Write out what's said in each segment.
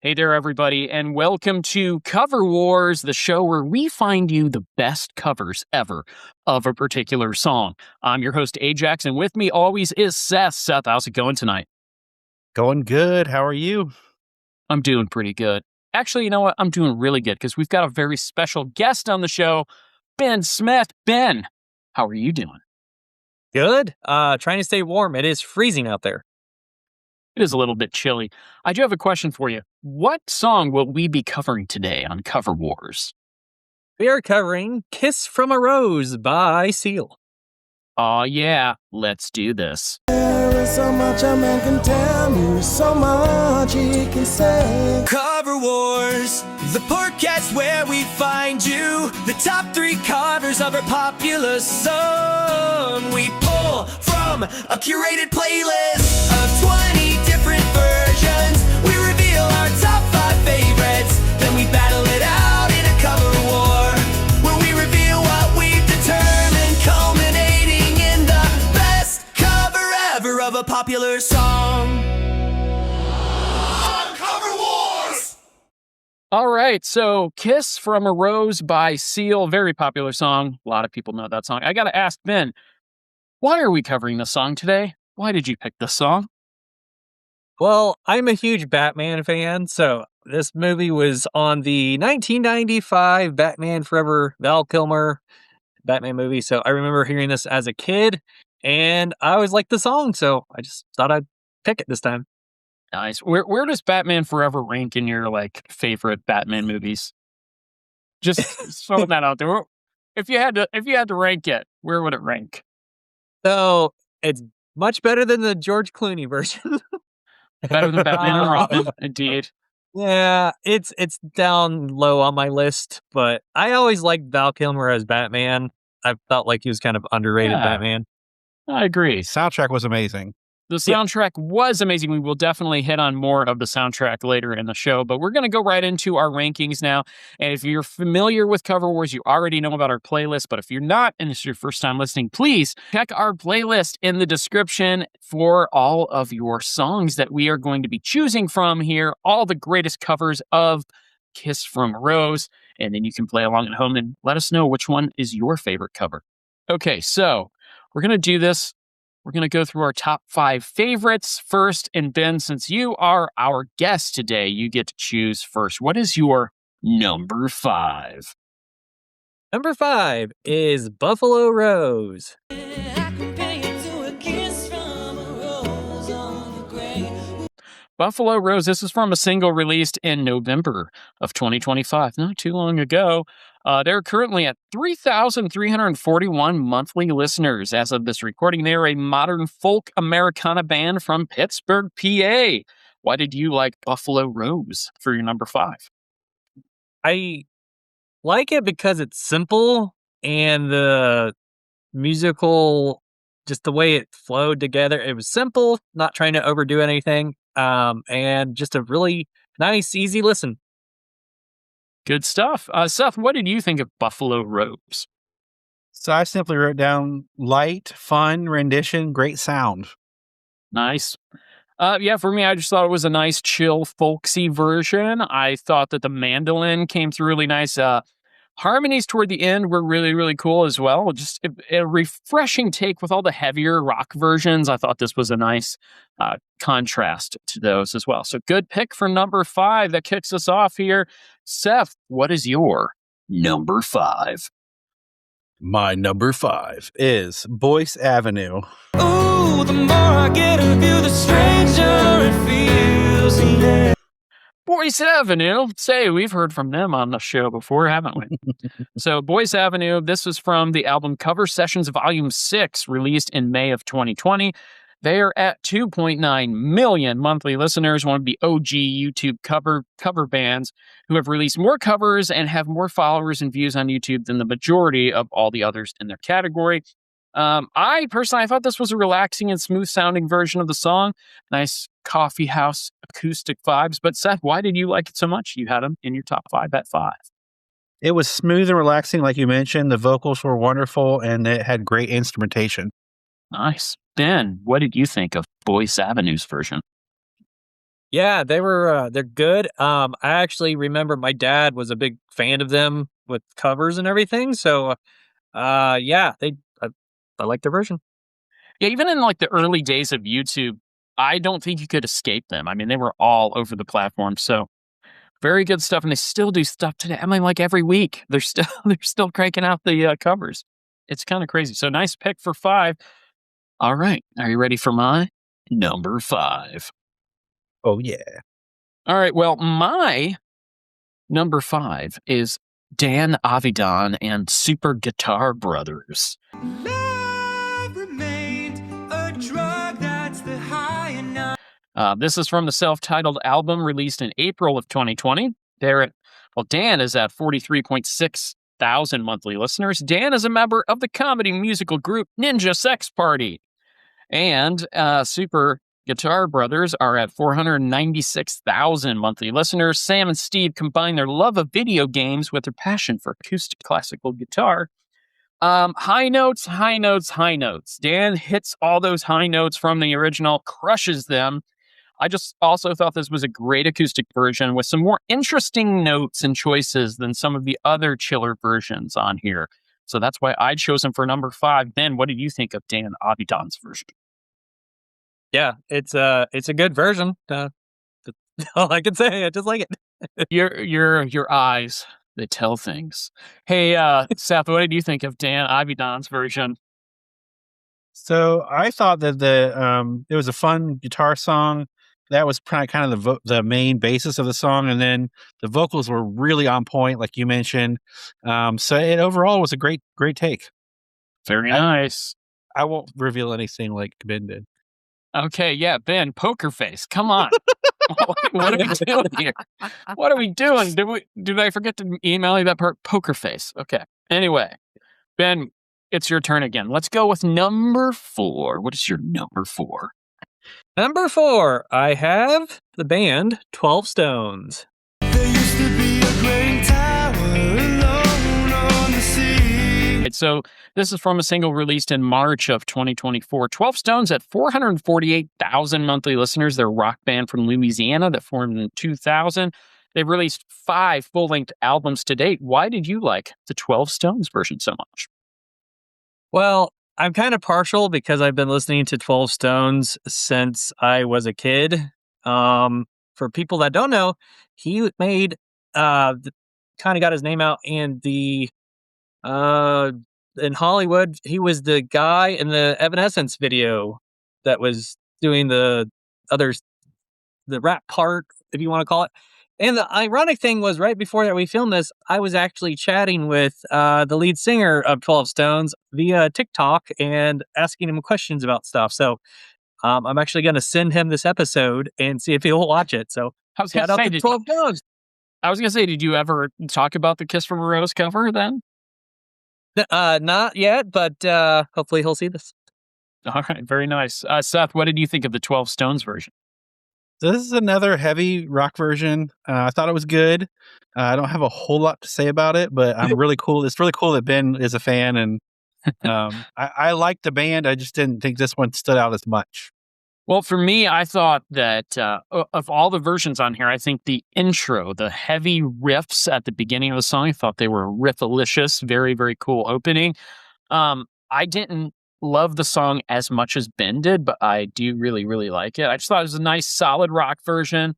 Hey there, everybody, and welcome to Cover Wars, the show where we find you the best covers ever of a particular song. I'm your host, aJaX, and with me always is Seth. Seth, how's it going tonight? Going good. How are you? I'm doing pretty good. Actually, you know what? I'm doing really good because we've got a very special guest on the show, Ben Smith. Ben, how are you doing? Good. Trying to stay warm. It is freezing out there. It is a little bit chilly. I do have a question for you. What song will we be covering today on Cover Wars? We are covering Kiss from a Rose by Seal. Aw, yeah. Let's do this. There is so much a man can tell me, so much he can say. Cover Wars, the podcast where we find you the top 3 covers of our popular song. We pull from a curated playlist of 20 different versions. We reveal our top 5 favorites, then we battle it out in a cover war, where we reveal what we've determined, culminating in the best cover ever of a popular song. All right, so Kiss from a Rose by Seal, very popular song. A lot of people know that song. I got to ask Ben, why are we covering this song today? Why did you pick this song? Well, I'm a huge Batman fan, so this movie was on the 1995 Batman Forever Val Kilmer Batman movie. So I remember hearing this as a kid, and I always liked the song, so I just thought I'd pick it this time. Nice. Where does Batman Forever rank in your favorite Batman movies? Just throwing that out there. If you had to rank it, where would it rank? So it's much better than the George Clooney version. Better than Batman and Robin, indeed. Yeah, it's down low on my list, but I always liked Val Kilmer as Batman. I felt like he was kind of underrated Batman. I agree. Soundtrack was amazing. The soundtrack was amazing. We will definitely hit on more of the soundtrack later in the show, but we're going to go right into our rankings now. And if you're familiar with Cover Wars, you already know about our playlist, but if you're not, and it's your first time listening, please check our playlist in the description for all of your songs that we are going to be choosing from here, all the greatest covers of Kiss from a Rose, and then you can play along at home and let us know which one is your favorite cover. Okay, so we're going to do this. We're going to go through our top 5 favorites first. And Ben, since you are our guest today, you get to choose first. What is your number 5? Number 5 is Buffalo Rose. Buffalo Rose, this is from a single released in November of 2025, not too long ago. They're currently at 3,341 monthly listeners as of this recording. They're a modern folk Americana band from Pittsburgh, PA. Why did you like Buffalo Rose for your number 5? I like it because it's simple and the musical, just the way it flowed together. It was simple, not trying to overdo anything, and just a really nice, easy listen. Good stuff. Seth, what did you think of Buffalo Rose? So I simply wrote down light, fun, rendition, great sound. Nice. For me, I just thought it was a nice, chill, folksy version. I thought that the mandolin came through really nice. Harmonies toward the end were really, really cool as well. Just a refreshing take with all the heavier rock versions. I thought this was a nice contrast to those as well. So good pick for number 5. That kicks us off here. Seth, what is your number 5? My number 5 is Boyce Avenue. Ooh, the more I get of you, the stranger it feels, yeah. Boyce Avenue. Say, we've heard from them on the show before, haven't we? So Boyce Avenue, this was from the album Cover Sessions Volume 6, released in May of 2020. They are at 2.9 million monthly listeners, one of the OG YouTube cover bands who have released more covers and have more followers and views on YouTube than the majority of all the others in their category. I thought this was a relaxing and smooth sounding version of the song. Nice coffee house acoustic vibes. But Seth, why did you like it so much? You had them in your top 5 at 5. It was smooth and relaxing, like you mentioned. The vocals were wonderful, and it had great instrumentation. Nice. Ben, what did you think of Boyce Avenue's version? Yeah, they're good. I actually remember my dad was a big fan of them with covers and everything. So, yeah, I like their version. Yeah, even in like the early days of YouTube, I don't think you could escape them. I mean, they were all over the platform. So very good stuff, and they still do stuff today. I mean, like every week, they're still they're still cranking out the covers. It's kind of crazy. So nice pick for 5. All right, are you ready for my number 5? Oh, yeah. All right, well, my number 5 is Dan Avidan and Super Guitar Brothers. Love remained a drug that's the high enough. This is from the self-titled album released in April of 2020. Dan is at 43.6 thousand monthly listeners. Dan is a member of the comedy musical group Ninja Sex Party. And Super Guitar Brothers are at 496,000 monthly listeners. Sam and Steve combine their love of video games with their passion for acoustic classical guitar. High notes, high notes, high notes. Dan hits all those high notes from the original, crushes them. I just also thought this was a great acoustic version with some more interesting notes and choices than some of the other chiller versions on here. So that's why I chose him for number 5. Ben, what did you think of Dan Avidan's version? Yeah, it's a good version. That's all I can say. I just like it. Your eyes, they tell things. Hey, Seth, what did you think of Dan Avidan's version? So I thought that it was a fun guitar song. That was kind of the main basis of the song, and then the vocals were really on point, like you mentioned. So it overall was a great take. Very nice. I won't reveal anything like Ben did. Okay, yeah, Ben, poker face. Come on. What are we doing here? What are we doing? Did I forget to email you that part? Poker face. Okay. Anyway, Ben, it's your turn again. Let's go with number 4. What is your number 4? Number 4, I have the band 12 Stones. There used to be a great tower alone on the sea. So this is from a single released in March of 2024. 12 Stones at 448,000 monthly listeners. They're a rock band from Louisiana that formed in 2000. They've released 5 full-length albums to date. Why did you like the 12 Stones version so much? Well, I'm kind of partial because I've been listening to 12 Stones since I was a kid. For people that don't know, he made kind of got his name out in Hollywood. He was the guy in the Evanescence video that was doing the rap part, if you want to call it. And the ironic thing was, right before that we filmed this, I was actually chatting with the lead singer of 12 Stones via TikTok and asking him questions about stuff. So I'm actually going to send him this episode and see if he'll watch it. So shout out to 12 Stones. I was going to say, did you ever talk about the Kiss from a Rose cover then? Not yet, but hopefully he'll see this. All right, very nice. Seth, what did you think of the 12 Stones version? So this is another heavy rock version. I thought it was good. I don't have a whole lot to say about it, but I'm really cool. It's really cool that Ben is a fan, and I liked the band. I just didn't think this one stood out as much. Well, for me, I thought that of all the versions on here, I think the intro, the heavy riffs at the beginning of the song, I thought they were riffalicious, very, very cool opening. I didn't love the song as much as Ben did, but I do really, really like it. I just thought it was a nice, solid rock version.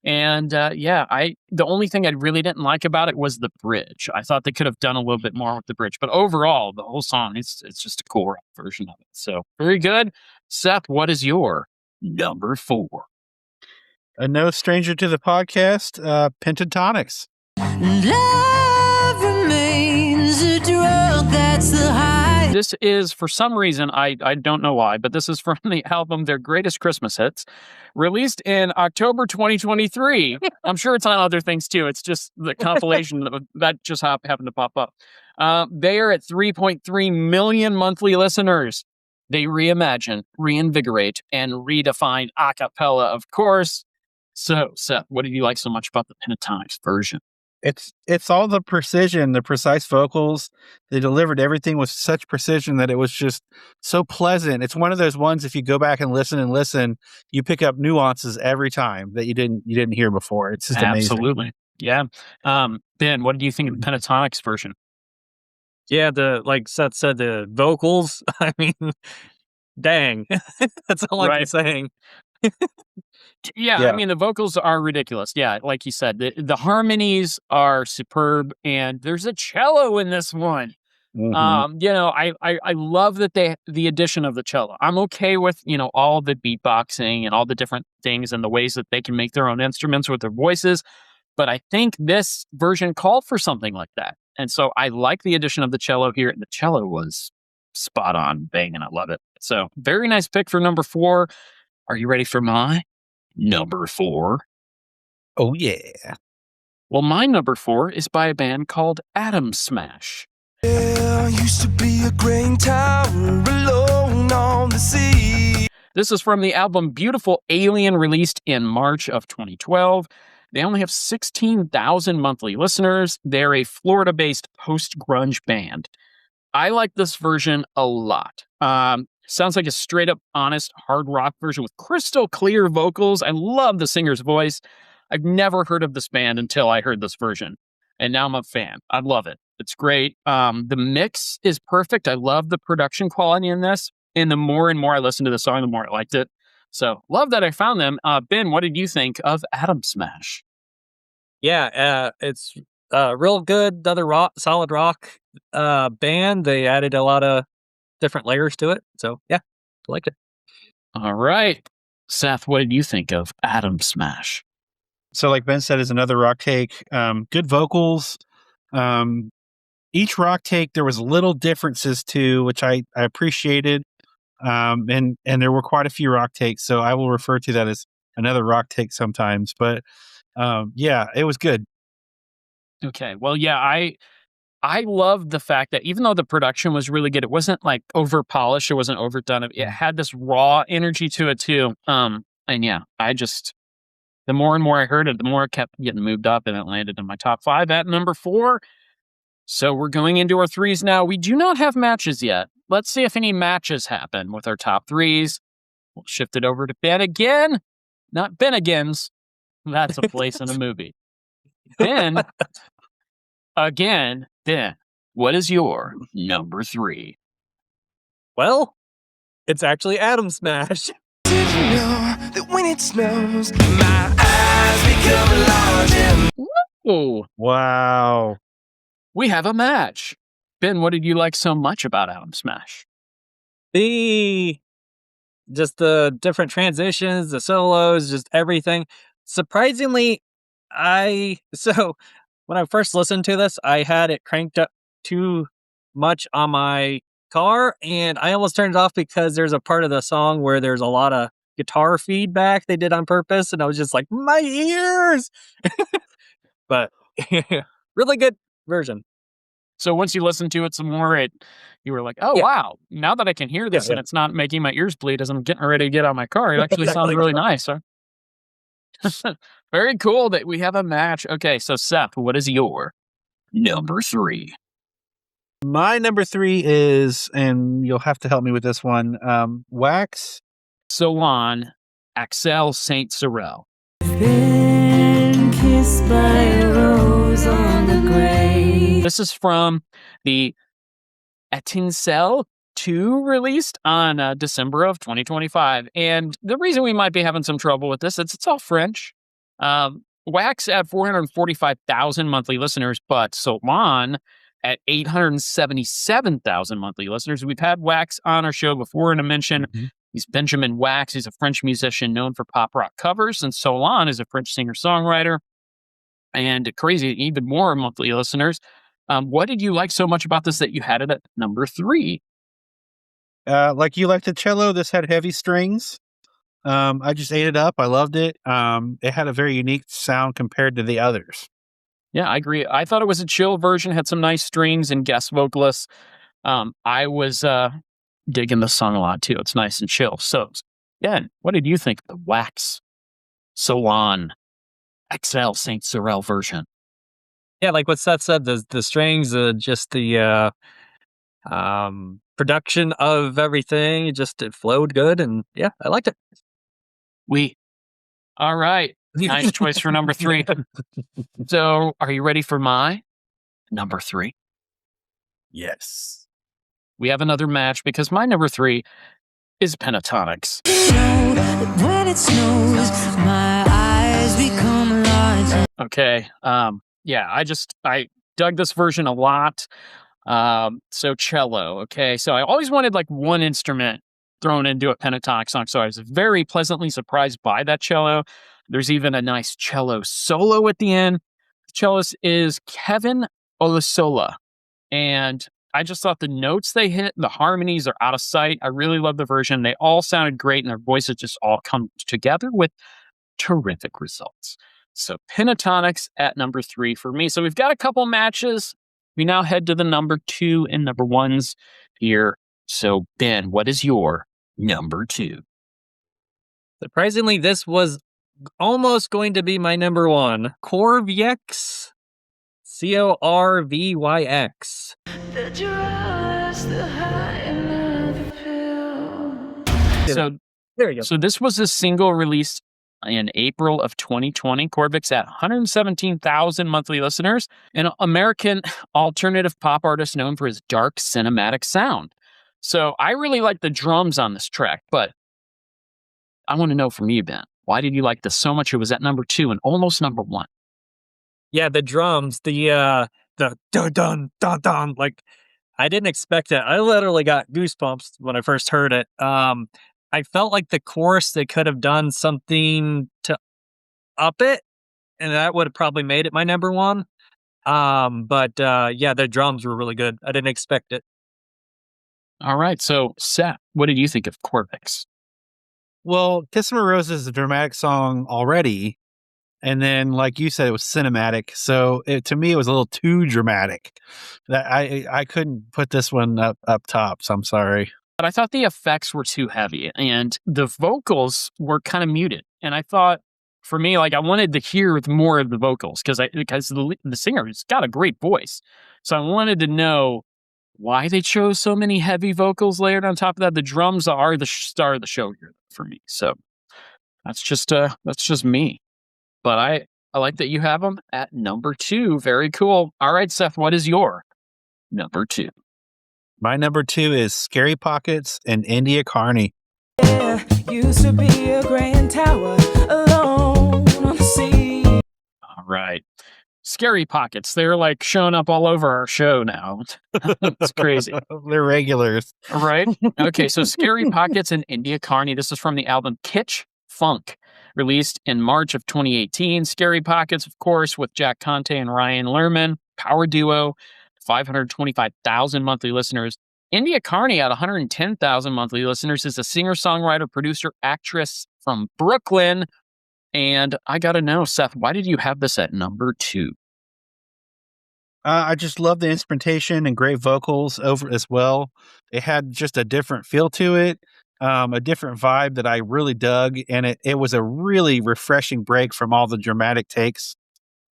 And the only thing I really didn't like about it was the bridge. I thought they could have done a little bit more with the bridge, but overall, the whole song, it's just a cool rock version of it. So very good. Seth, what is your number 4? No stranger to the podcast, Pentatonics. Love remains a drug that's the high. This is, for some reason, I don't know why, but this is from the album Their Greatest Christmas Hits, released in October 2023. I'm sure it's on other things too. It's just the compilation that just happened to pop up. They are at 3.3 million monthly listeners. They reimagine, reinvigorate, and redefine a cappella, of course. So, Seth, what did you like so much about the Pentatonics version? It's all the precision, the precise vocals. They delivered everything with such precision that it was just so pleasant. It's one of those ones, if you go back and listen, you pick up nuances every time that you didn't hear before. It's just amazing. Absolutely. Yeah. Ben, what do you think of the Pentatonics version? Yeah, like Seth said, the vocals. I mean, dang, that's all I'm saying. Yeah, I mean, the vocals are ridiculous. Yeah, like you said, the harmonies are superb, and there's a cello in this one. I love that the addition of the cello. I'm okay with, all the beatboxing and all the different things and the ways that they can make their own instruments with their voices, but I think this version called for something like that. And so I like the addition of the cello here. The cello was spot on, banging. I love it. So very nice pick for number 4. Are you ready for my number 4? Oh, yeah. Well, my number 4 is by a band called Atom Smash. Yeah, used to be a grain tower alone on the sea. This is from the album Beautiful Alien, released in March of 2012. They only have 16,000 monthly listeners. They're a Florida-based post-grunge band. I like this version a lot. Sounds like a straight-up, honest, hard rock version with crystal clear vocals. I love the singer's voice. I've never heard of this band until I heard this version, and now I'm a fan. I love it. It's great. The mix is perfect. I love the production quality in this, and the more and more I listened to the song, the more I liked it. So, love that I found them. Ben, what did you think of Atom Smash? Yeah, it's real good. Another solid rock band. They added a lot of different layers to it. So, yeah, I liked it. All right. Seth, what did you think of Atom Smash? So, like Ben said, is another rock take. Good vocals. Each rock take, there was little differences to, which I appreciated. And there were quite a few rock takes, so I will refer to that as another rock take sometimes. But yeah, it was good. Okay. Well, yeah, I loved the fact that even though the production was really good, it wasn't like over polished, it wasn't overdone. It had this raw energy to it too. And yeah, the more and more I heard it, the more it kept getting moved up, and it landed in my top 5 at number 4. So we're going into our 3s now. We do not have matches yet. Let's see if any matches happen with our top 3s. We'll shift it over to Ben again. Not Ben Again's. That's a place in a movie. Ben, again, Ben, what is your number 3? Well, it's actually Atom Smash. Did you know that when it snows, my eyes become large and... Oh, Wow. we have a match. Ben, what did you like so much about Atom Smash? Just the different transitions, the solos, just everything. Surprisingly, when I first listened to this, I had it cranked up too much on my car, and I almost turned it off because there's a part of the song where there's a lot of guitar feedback they did on purpose, and I was just like, my ears! But really good version. So once you listen to it some more, you were like, oh, wow, now that I can hear this and it's not making my ears bleed as I'm getting ready to get out of my car, it actually sounds really nice. Huh? Very cool that we have a match. Okay, so Seth, what is your number 3? My number 3 is, and you'll have to help me with this one, Wax. Solon, Axel Saint Sorel. Been kissed by a rose on the grave. This is from the Etincelle 2 released on December of 2025. And the reason we might be having some trouble with this is it's all French. Wax at 445,000 monthly listeners, but Solon at 877,000 monthly listeners. We've had Wax on our show before, and I mentioned he's Benjamin Wax. He's a French musician known for pop rock covers, and Solon is a French singer-songwriter. And crazy, even more monthly listeners. What did you like so much about this that you had it at number 3? Like you liked the cello, this had heavy strings. I just ate it up. I loved it. It had a very unique sound compared to the others. Yeah, I agree. I thought it was a chill version, had some nice strings and guest vocalists. I was digging the song a lot too. It's nice and chill. So, yeah, what did you think of the Wax Solon XL Saint Sorel version? Yeah, like what Seth said, the strings, just the production of everything, it flowed good, and yeah, I liked it. All right. Nice choice for number 3. So, are you ready for my number 3? Yes. We have another match because my number 3 is Pentatonics. When it snows, my eyes become large. Okay. Yeah, I dug this version a lot. So cello. Okay. So I always wanted like one instrument thrown into a pentatonic song. So I was very pleasantly surprised by that cello. There's even a nice cello solo at the end. The cellist is Kevin Olasola. And I just thought the notes they hit, the harmonies are out of sight. I really love the version. They all sounded great and their voices just all come together with terrific results. So Pentatonics at number 3 for me. So we've got a couple matches. We now head to the number 2 and number 1s here. So Ben, what is your number 2? Surprisingly, this was almost going to be my number 1. Corvyx. Corvyx. So There you go. So this was a single released in April of 2020. Corvyx at 117,000 monthly listeners, an American alternative pop artist known for his dark cinematic sound. So I really like the drums on this track, but I want to know from you, Ben, why did you like this so much? It was at number 2 and almost number 1. Yeah, the drums, the dun dun dun dun, like I didn't expect it. I literally got goosebumps when I first heard it. I felt like the chorus, they could have done something to up it, and that would have probably made it my number 1. But yeah, the drums were really good. I didn't expect it. All right. So Seth, what did you think of Corvyx? Well, Kiss My Roses is a dramatic song already. And then, like you said, it was cinematic. So to me, it was a little too dramatic. That I couldn't put this one up top. So I'm sorry. But I thought the effects were too heavy and the vocals were kind of muted. And I thought, for me, like I wanted to hear more of the vocals because the singer has got a great voice. So I wanted to know why they chose so many heavy vocals layered on top of that. The drums are the star of the show here for me. So that's just me. But I like that you have them at number 2. Very cool. All right, Seth, what is your number 2? My number 2 is Scary Pockets and India Carney. Yeah, used to be a grand tower alone on the sea. All right. Scary Pockets. They're like showing up all over our show now. It's crazy. They're regulars. Right? Okay, so Scary Pockets and India Carney. This is from the album Kitsch Funk, released in March of 2018. Scary Pockets, of course, with Jack Conte and Ryan Lerman, power duo, 525,000 monthly listeners. India Carney at 110,000 monthly listeners is a singer, songwriter, producer, actress from Brooklyn. And I got to know, Seth, why did you have this at number 2? I just love the instrumentation and great vocals over as well. It had just a different feel to it, a different vibe that I really dug. And it was a really refreshing break from all the dramatic takes.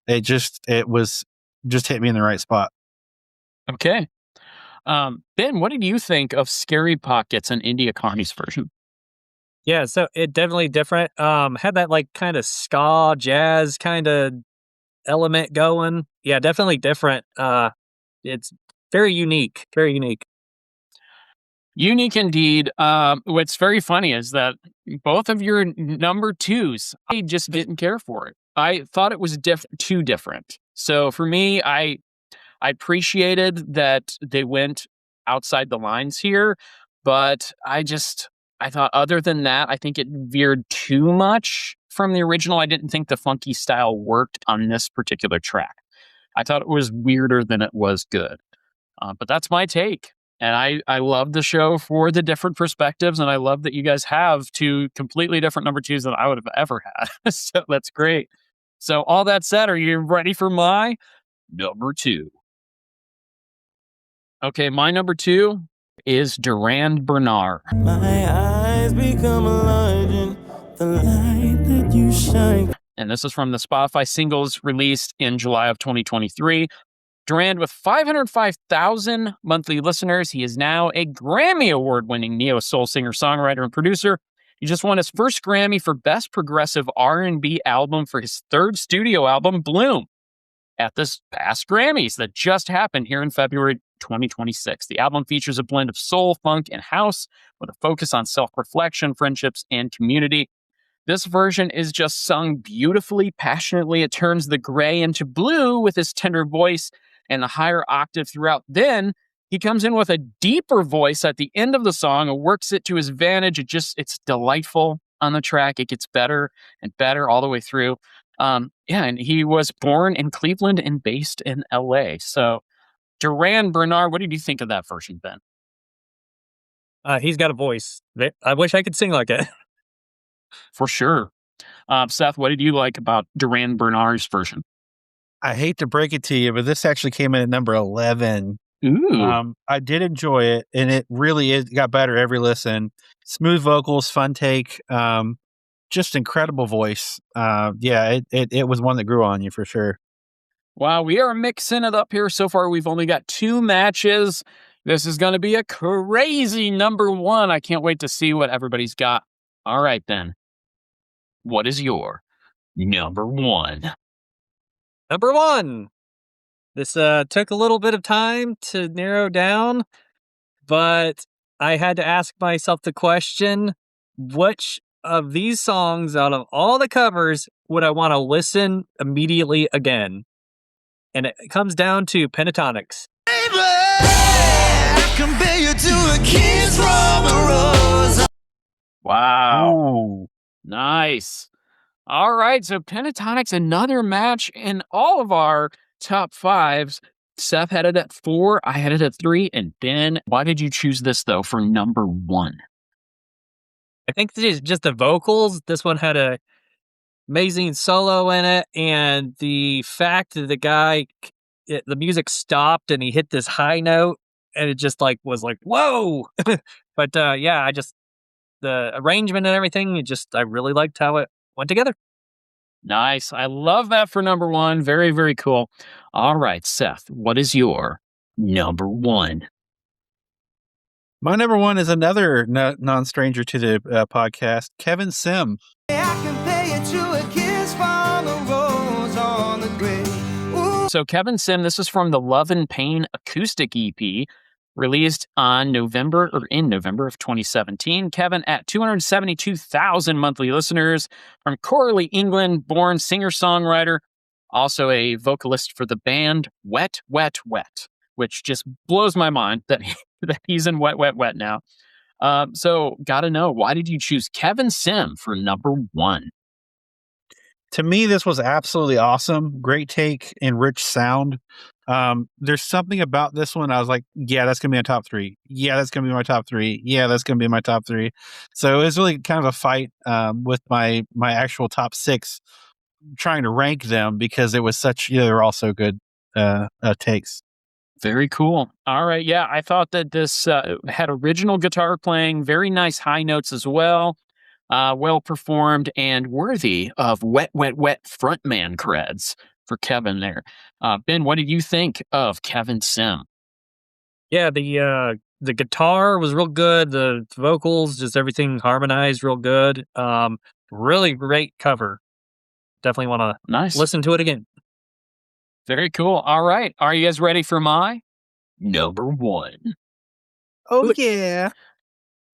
It just hit me in the right spot. Okay. Ben, what did you think of Scary Pockets and India Carney's version? Yeah, so it definitely different. Had that like kind of ska jazz kind of element going. Yeah, definitely different. It's very unique. Very unique. Unique indeed. What's very funny is that both of your number 2s, I just didn't care for it. I thought it was too different. So for me, I appreciated that they went outside the lines here, but I thought other than that, I think it veered too much from the original. I didn't think the funky style worked on this particular track. I thought it was weirder than it was good. But that's my take. And I love the show for the different perspectives, and I love that you guys have 2 completely different number 2s than I would have ever had. So that's great. So all that said, are you ready for my number 2? Okay, my number 2 is Duran Bernard. My eyes become large in the light that you shine. And this is from the Spotify singles released in July of 2023. Durand, with 505,000 monthly listeners, he is now a Grammy Award-winning neo-soul singer, songwriter, and producer. He just won his first Grammy for Best Progressive R&B Album for his third studio album, Bloom, at this past Grammys that just happened here in February 2026. The album features a blend of soul, funk, and house with a focus on self-reflection, friendships, and community. This version is just sung beautifully, passionately. It turns the gray into blue with his tender voice and the higher octave throughout. Then he comes in with a deeper voice at the end of the song and works it to his advantage. It's delightful on the track. It gets better and better all the way through. And he was born in Cleveland and based in LA. So Durand Bernard, what did you think of that version, Ben? He's got a voice. I wish I could sing like it. For sure. Seth, what did you like about Durand Bernard's version? I hate to break it to you, but this actually came in at number 11. Ooh. I did enjoy it, and it really got better every listen. Smooth vocals, fun take, just incredible voice. It was one that grew on you for sure. Wow, we are mixing it up here. So far, we've only got 2 matches. This is going to be a crazy number 1. I can't wait to see what everybody's got. All right, then. What is your number 1? Number 1. This took a little bit of time to narrow down, but I had to ask myself the question, which of these songs out of all the covers would I want to listen immediately again? And it comes down to Pentatonics. Wow. Ooh. Nice. All right, so Pentatonics, another match in all of our top 5s. Seth had it at 4, I had it at 3, and Ben, why did you choose this, though, for number 1? I think this is just the vocals. This one had a amazing solo in it, and the fact that the music stopped and he hit this high note, and it just was like, whoa! But the arrangement and everything, I really liked how it went together. Nice. I love that for number 1. Very, very cool. All right, Seth, what is your number 1? My number 1 is another non-stranger to the podcast, Kevin Sim. So Kevin Sim, this is from the Love and Pain acoustic EP, released in November of 2017. Kevin at 272,000 monthly listeners, from Corley, England, born singer-songwriter, also a vocalist for the band Wet, Wet, Wet, which just blows my mind that he's in Wet, Wet, Wet now. So gotta know, why did you choose Kevin Sim for number 1? To me, this was absolutely awesome. Great take and rich sound. There's something about this one. I was like, yeah, that's going to be my top 3. Yeah, that's going to be my top 3. Yeah, that's going to be my top 3. So it was really kind of a fight with my actual top 6, trying to rank them because it was they're all so good takes. Very cool. All right. Yeah, I thought that this had original guitar playing, very nice high notes as well. Well performed and worthy of Wet, Wet, Wet frontman creds for Kevin there. Ben, what did you think of Kevin Sim? Yeah, the guitar was real good. The vocals, just everything harmonized real good. Really great cover. Definitely want to listen to it again. Very cool. All right. Are you guys ready for my number 1? Oh, yeah.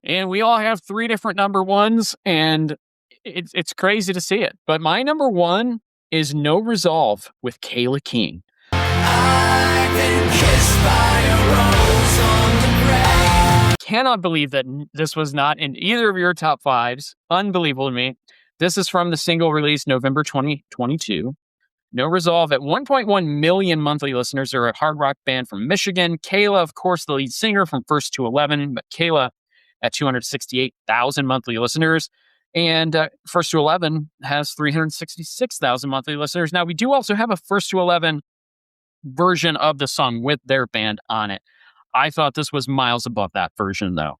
And we all have 3 different number 1s, and it's crazy to see it. But my number 1 is No Resolve with Kayla King. I've been kissed by a rose on the grave. Cannot believe that this was not in either of your top 5s. Unbelievable to me. This is from the single released November 2022. No Resolve at 1.1 million monthly listeners. They're a hard rock band from Michigan. Kayla, of course, the lead singer from First to 11, but Kayla at 268,000 monthly listeners. And First to 11 has 366,000 monthly listeners. Now, we do also have a First to 11 version of the song with their band on it. I thought this was miles above that version, though.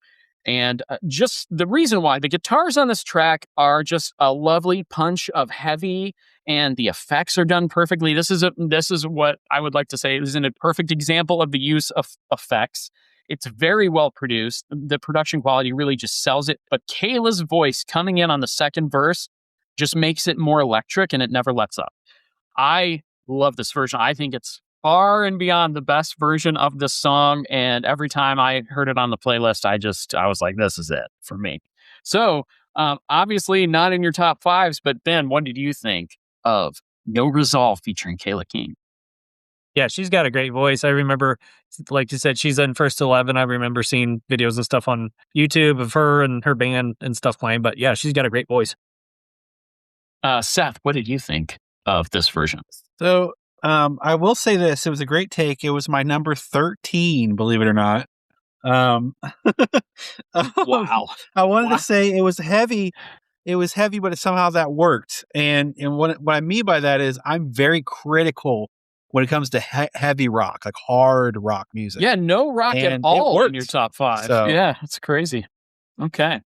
And just the reason why the guitars on this track are just a lovely punch of heavy, and the effects are done perfectly. This is what I would like to say is a perfect example of the use of effects. It's very well produced. The production quality really just sells it. But Kayla's voice coming in on the second verse just makes it more electric, and it never lets up. I love this version. I think it's far and beyond the best version of the song. And every time I heard it on the playlist, I was like, this is it for me. So obviously not in your top fives, but Ben, what did you think of No Resolve featuring Kayla King? Yeah, she's got a great voice. I remember, like you said, she's in First 11. I remember seeing videos and stuff on YouTube of her and her band and stuff playing. But yeah, she's got a great voice. Seth, what did you think of this version? So I will say this. It was a great take. It was my number 13, believe it or not. Wow. I wanted to say it was heavy. It was heavy, but somehow that worked. And what I mean by that is I'm very critical when it comes to heavy rock, like hard rock music. Yeah, no rock at And it all in worked. your top five. So- Yeah, it's crazy. Okay.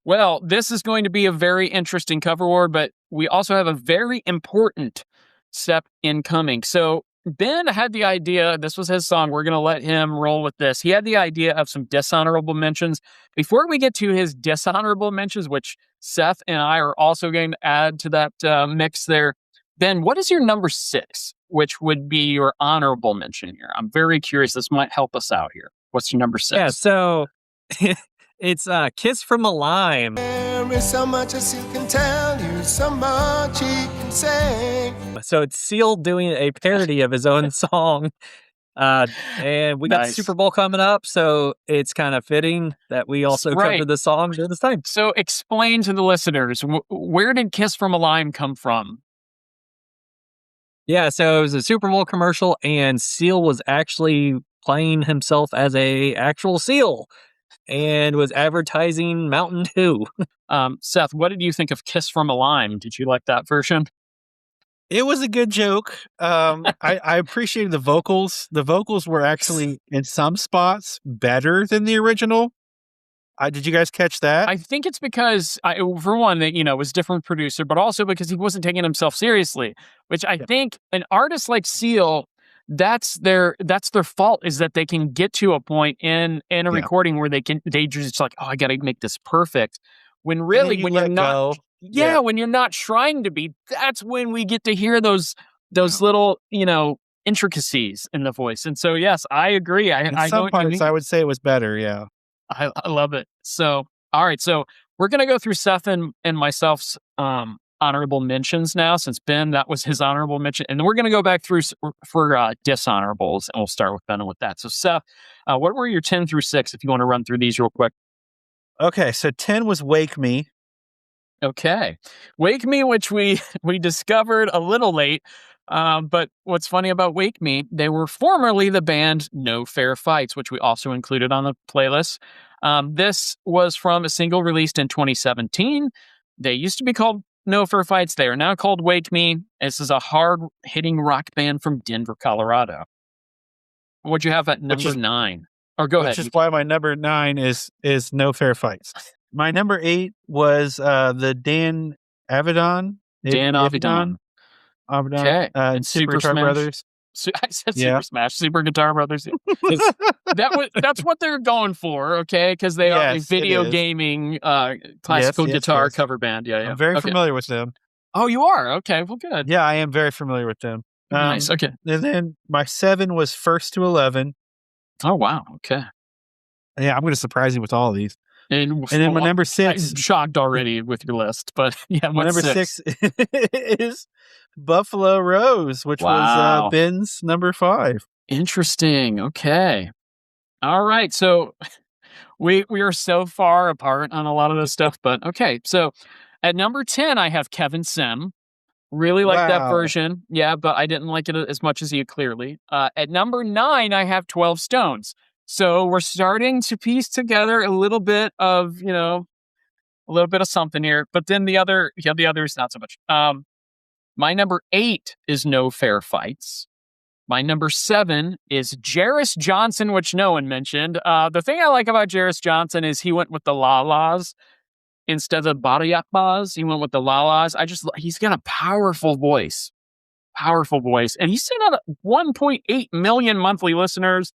Well, this is going to be a very interesting cover war, but we also have a very important step incoming. So Ben had the idea, this was his song, we're going to let him roll with this. He had the idea of some dishonorable mentions. Before we get to his dishonorable mentions, which Seth and I are also going to add to that mix there, Ben, what is your number 6, which would be your honorable mention here? I'm very curious. This might help us out here. What's your number 6? Yeah, so it's Kiss from a Lime. There is so much as he can tell you, so much he can say. So it's Seal doing a parody of his own song. And we got the Nice. Super Bowl coming up, so it's kind of fitting that we also Right. cover the song during this time. So explain to the listeners, where did Kiss from a Lime come from? Yeah, so it was a Super Bowl commercial, and Seal was actually playing himself as a actual seal and was advertising Mountain Dew. Seth, what did you think of Kiss from a Lime? Did you like that version? It was a good joke. I appreciated the vocals. The vocals were actually, in some spots, better than the original. Did you guys catch that? I think it's because, for one, that it was different producer, but also because he wasn't taking himself seriously. Which I think an artist like Seal, that's their fault, is that they can get to a point in a recording where they just like, oh, I got to make this perfect. When really, when you're not, when you're not trying to be, that's when we get to hear those little intricacies in the voice. And so, yes, I agree. In some parts, I would say it was better. Yeah. I love it. So, all right. So we're going to go through Seth and myself's honorable mentions now, since Ben, that was his honorable mention. And then we're going to go back through for dishonorables, and we'll start with Ben with that. So Seth, what were your 10 through 6, if you want to run through these real quick? Okay. So 10 was Wake Me. Okay. Wake Me, which we discovered a little late. But what's funny about Wake Me, they were formerly the band No Fair Fights, which we also included on the playlist. This was from a single released in 2017. They used to be called No Fair Fights. They are now called Wake Me. This is a hard-hitting rock band from Denver, Colorado. What'd you have at number 9? Or go ahead. Which is why my number 9 is No Fair Fights. My number 8 was the Dan Avedon. Dan Avedon. Okay. And Super Guitar Smash. Brothers. I said Super Smash, Super Guitar Brothers. That's what they're going for, okay? Because they are a video gaming classical guitar cover band. Yeah, I'm very familiar with them. Oh, you are? Okay, well, good. Yeah, I am very familiar with them. Nice, okay. And then my 7 was First to 11. Oh, wow, okay. Yeah, I'm going to surprise you with all of these. And then my number 6. I'm shocked already with your list, but yeah, my number 6 is Buffalo Rose, which was Ben's number 5. Interesting. Okay. All right. So we are so far apart on a lot of this stuff, but okay. So at number 10, I have Kevin Sim. Really like that version. Yeah, but I didn't like it as much as you, clearly. At number 9, I have 12 Stones. So we're starting to piece together a little bit of, something here. But then the others, not so much. My number 8 is No Fair Fights. My number 7 is Jairus Johnson, which no one mentioned. The thing I like about Jairus Johnson is he went with the la-las instead of the Barayapas. He went with the la-las. He's got a powerful voice. And he's sitting at 1.8 million monthly listeners.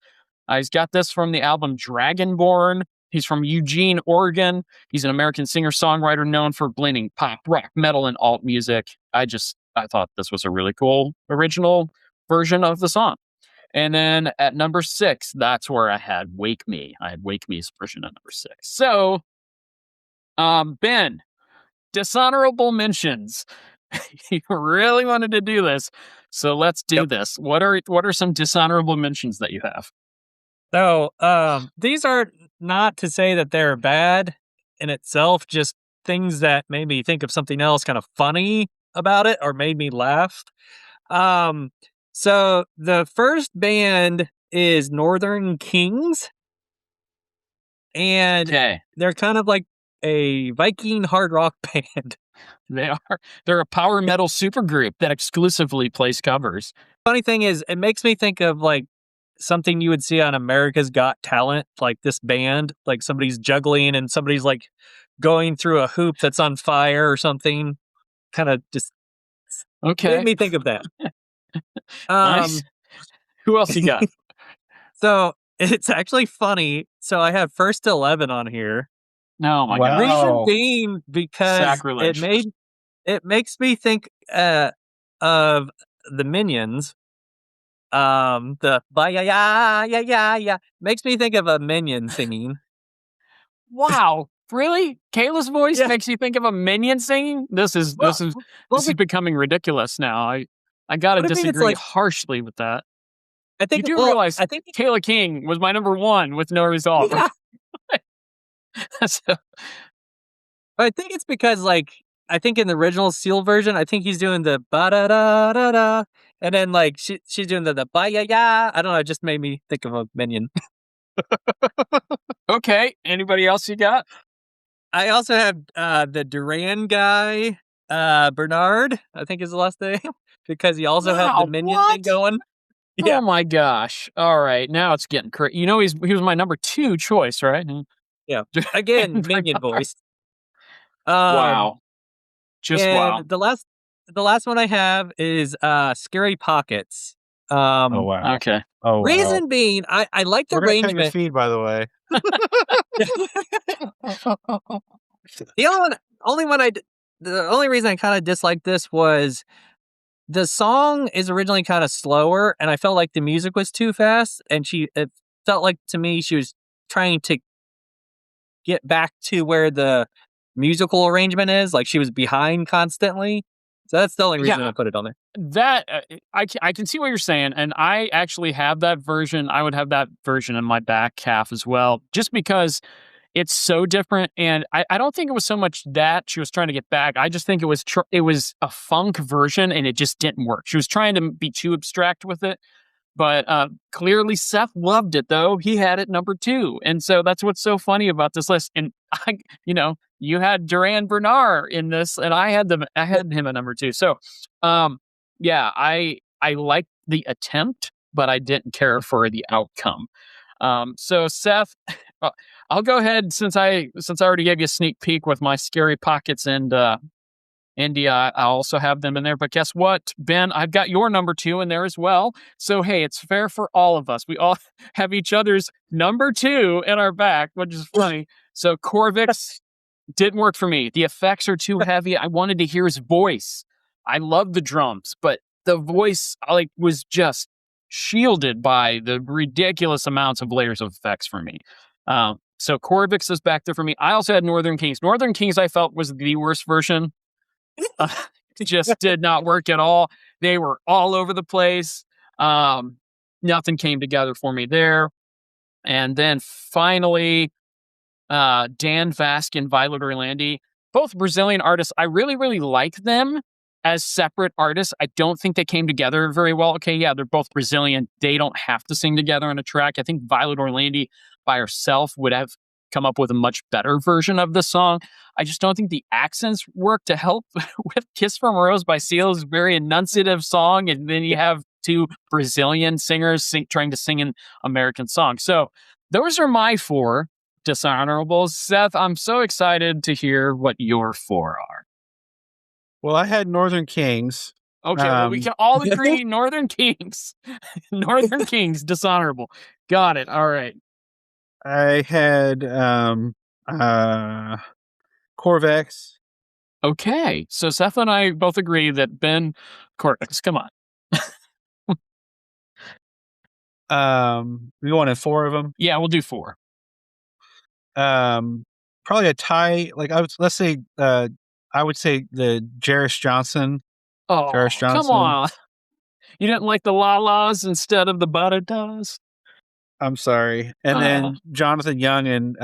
He's got this from the album Dragonborn. He's from Eugene, Oregon. He's an American singer-songwriter known for blending pop, rock, metal, and alt music. I thought this was a really cool original version of the song. And then at number 6, that's where I had Wake Me. I had Wake Me's version at number 6. So, Ben, dishonorable mentions. You really wanted to do this, so let's do this. What are some dishonorable mentions that you have? So, these are not to say that they're bad in itself, just things that made me think of something else kind of funny about it or made me laugh. So the first band is Northern Kings, and they're kind of like a Viking hard rock band. They are. They're a power metal supergroup that exclusively plays covers. Funny thing is, it makes me think of like something you would see on America's Got Talent, like this band, like somebody's juggling and somebody's like going through a hoop that's on fire or something. Kind of just made me think of that. Nice. Who else you got? So it's actually funny. So I have First 11 on here. No, my God. Reason being because Sacrilege. it makes me think of the Minions. The ya makes me think of a Minion singing. Wow, really? Kayla's voice makes you think of a Minion singing? This is becoming ridiculous now. I gotta disagree harshly with that. I think you do realize Kayla King was my number 1 with no result. Yeah. So, I think it's because, like, I think in the original Seal version, I think he's doing the ba da da da da, and then like she's doing the ba ya ya. I don't know. It just made me think of a Minion. Okay. Anybody else you got? I also have the Duran guy, Bernard. I think is the last name because he also had the Minion thing going. Yeah. Oh my gosh! All right, now it's getting crazy. You know, he was my number 2 choice, right? Yeah. Again, Minion voice. Wow. Just wow. The last one I have is Scary Pockets. Oh wow. Okay. Oh, reason being, I like the arrangement. Your feed, by the way. The only reason I kind of disliked this was the song is originally kind of slower, and I felt like the music was too fast, and it felt like to me she was trying to get back to where the musical arrangement is, like she was behind constantly. So that's the only reason I put it on there. That I can see what you're saying, and I actually have that version. I would have that version in my back half as well, just because it's so different. And I don't think it was so much that she was trying to get back. I just think it was a funk version, and it just didn't work. She was trying to be too abstract with it. But clearly Seth loved it, though. He had it number 2. And so that's what's so funny about this list. And, you had Duran Bernard in this, and I had him at number 2. So, I liked the attempt, but I didn't care for the outcome. So, Seth, I'll go ahead since I already gave you a sneak peek with my Scary Pockets and India, I also have them in there. But guess what, Ben? I've got your number 2 in there as well. So, hey, it's fair for all of us. We all have each other's number 2 in our back, which is funny. So, Corvix didn't work for me. The effects are too heavy. I wanted to hear his voice. I love the drums, but the voice was just shielded by the ridiculous amounts of layers of effects for me. So, Corvix is back there for me. I also had Northern Kings. Northern Kings, I felt, was the worst version. Just did not work at all. They were all over the place. Nothing came together for me there. And then finally, Dan Vaskin, Violet Orlandi, both Brazilian artists. I really, really like them as separate artists. I don't think they came together very well. Okay, yeah, they're both Brazilian. They don't have to sing together on a track. I think Violet Orlandi by herself would have come up with a much better version of the song. I just don't think the accents work to help with Kiss from a Rose by Seal is a very enunciative song. And then you have two Brazilian singers trying to sing an American song. So those are my 4 dishonorables. Seth, I'm so excited to hear what your 4 are. Well, I had Northern Kings. Okay, well, we can all agree Northern Kings. Northern Kings, dishonorable. Got it. All right. I had Corvex. Okay, so Seth and I both agree that Ben Cortex, come on. We wanted 4 of them. Yeah, we'll do 4. Probably a tie. Like I would, let's say, I would say the Jarris Johnson. Oh, Jarris Johnson. come on. You didn't like the La-Las instead of the Ba-da-Das? I'm sorry. And then Jonathan Young and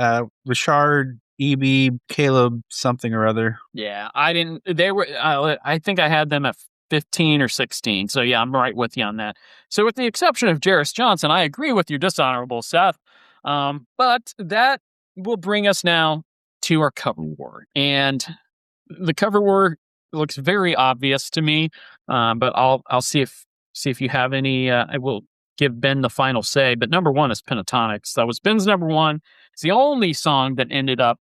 Richard, E.B., Caleb, something or other. Yeah, I didn't. They were. I think I had them at 15 or 16. So yeah, I'm right with you on that. So with the exception of Jarris Johnson, I agree with your dishonorable, Seth. But that will bring us now to our cover war, and the cover war looks very obvious to me. But I'll see if you have any. I will give Ben the final say. But number 1 is Pentatonics. That was Ben's number 1. It's the only song that ended up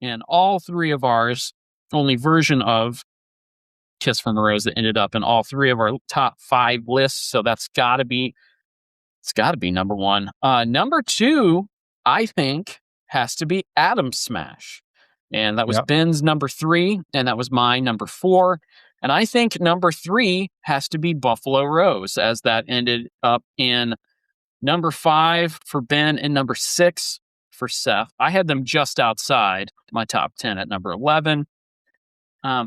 in all 3 of ours, only version of Kiss from a Rose that ended up in all 3 of our top 5 lists. So it's got to be number 1. Number 2, I think, has to be Atom Smash. And that was Ben's number 3, and that was my number 4. And I think number 3 has to be Buffalo Rose, as that ended up in number 5 for Ben and number 6 for Seth. I had them just outside my top 10 at number 11.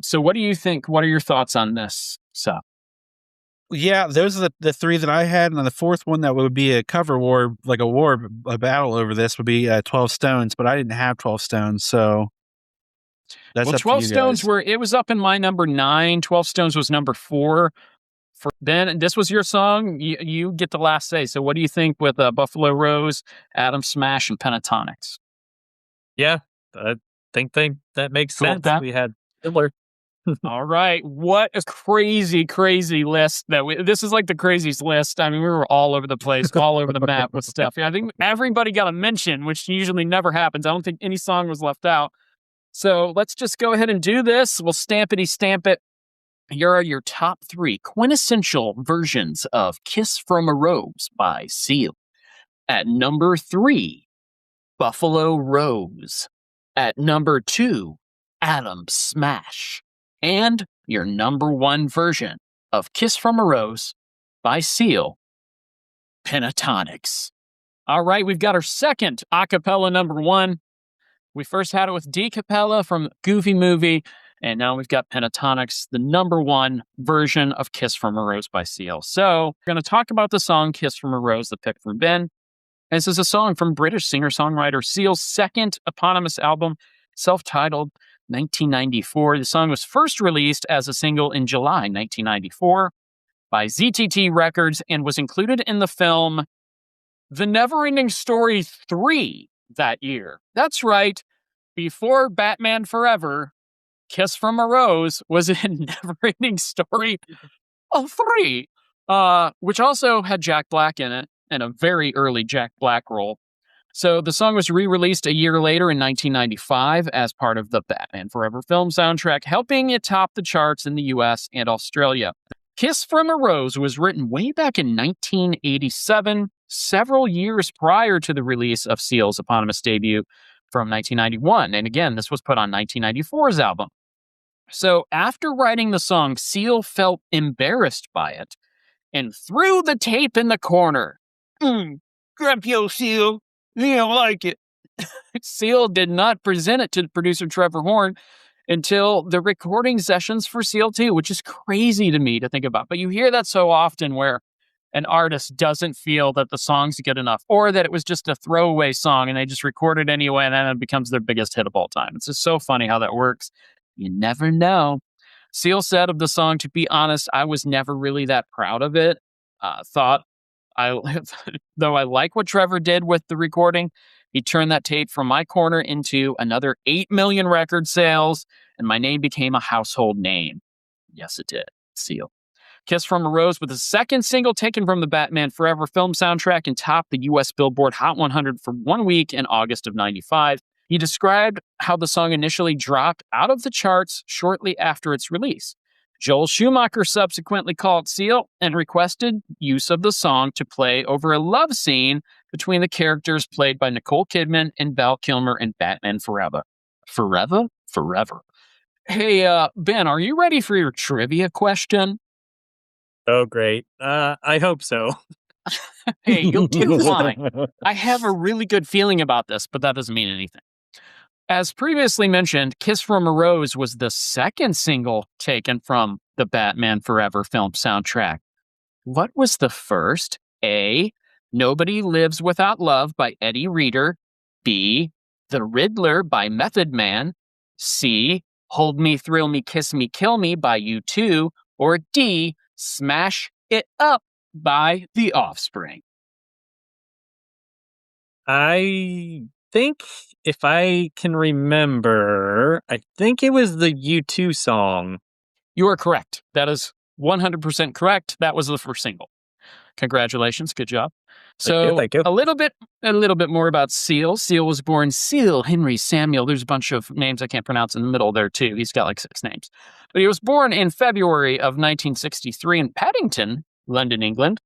So what do you think? What are your thoughts on this, Seth? Yeah, those are the 3 that I had. And then the 4th one that would be a cover war, like a battle over this would be 12 Stones, but I didn't have 12 Stones. So that's up 12 to you Stones guys. it was up in my number 9. 12 Stones was number 4 for Ben. This was your song. You get the last say. So what do you think with Buffalo Rose, Atom Smash, and Pentatonics? Yeah, I think that makes Cool with sense. that? We had similar. All right. What a crazy, crazy list this is like the craziest list. I mean, we were all over the place, all over the map with stuff. I think everybody got a mention, which usually never happens. I don't think any song was left out. So let's just go ahead and do this. We'll stampity stamp it. Here are your top 3 quintessential versions of Kiss from a Rose by Seal. At number 3, Buffalo Rose. At number 2, Atom Smash. And your number 1 version of Kiss from a Rose by Seal, Pentatonics. All right, we've got our second a cappella number 1. We first had it with D Cappella from Goofy Movie, and now we've got Pentatonics, the number 1 version of Kiss from a Rose by Seal. So we're going to talk about the song Kiss from a Rose, the pick from Ben. And this is a song from British singer-songwriter Seal's second eponymous album, self-titled 1994. The song was first released as a single in July 1994 by ZTT Records and was included in the film The Neverending Story 3 that year. That's right. Before Batman Forever, Kiss from a Rose was in Neverending Story 3, which also had Jack Black in it, and a very early Jack Black role. So the song was re-released a year later in 1995 as part of the Batman Forever film soundtrack, helping it top the charts in the US and Australia. Kiss from a Rose was written way back in 1987, several years prior to the release of Seal's eponymous debut from 1991. And again, this was put on 1994's album. So after writing the song, Seal felt embarrassed by it and threw the tape in the corner. Grab your Seal. You don't like it. Seal did not present it to producer Trevor Horn until the recording sessions for Seal 2, which is crazy to me to think about. But you hear that so often where an artist doesn't feel that the song's good enough or that it was just a throwaway song and they just record it anyway and then it becomes their biggest hit of all time. It's just so funny how that works. You never know. Seal said of the song, to be honest, I was never really that proud of it. Though I like what Trevor did with the recording, he turned that tape from my corner into another 8 million record sales, and my name became a household name. Yes, it did. Seal. Kiss from a Rose was the second single taken from the Batman Forever film soundtrack and topped the U.S. Billboard Hot 100 for 1 week in August of 95. He described how the song initially dropped out of the charts shortly after its release. Joel Schumacher subsequently called Seal and requested use of the song to play over a love scene between the characters played by Nicole Kidman and Val Kilmer in Batman Forever. Forever. Hey, Ben, are you ready for your trivia question? Oh, great. I hope so. Hey, you'll do fine. I have a really good feeling about this, but that doesn't mean anything. As previously mentioned, Kiss from a Rose was the second single taken from the Batman Forever film soundtrack. What was the first? A. Nobody Lives Without Love by Eddie Reader. B. The Riddler by Method Man. C. Hold Me, Thrill Me, Kiss Me, Kill Me by U2. Or D. Smash It Up by The Offspring. I think, if I can remember, I think it was the U2 song. You are correct. That is 100% correct. That was the first single. Congratulations. Good job. So Thank you. a little bit more about Seal. Seal was born Seal Henry Samuel. There's a bunch of names I can't pronounce in the middle there too. He's got like 6 names. But he was born in February of 1963 in Paddington, London, England.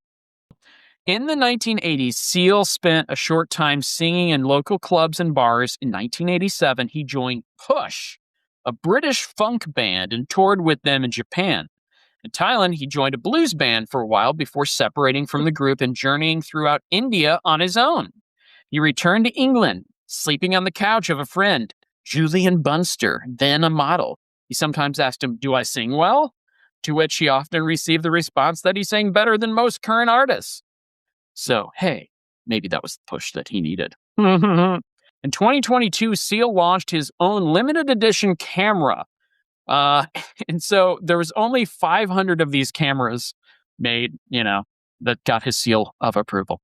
In the 1980s, Seal spent a short time singing in local clubs and bars. In 1987, he joined Push, a British funk band, and toured with them in Japan. In Thailand, he joined a blues band for a while before separating from the group and journeying throughout India on his own. He returned to England, sleeping on the couch of a friend, Julian Bunster, then a model. He sometimes asked him, "Do I sing well?" To which he often received the response that he sang better than most current artists. So, hey, maybe that was the push that he needed. In 2022, Seal launched his own limited edition camera. And so there was only 500 of these cameras made, that got his seal of approval.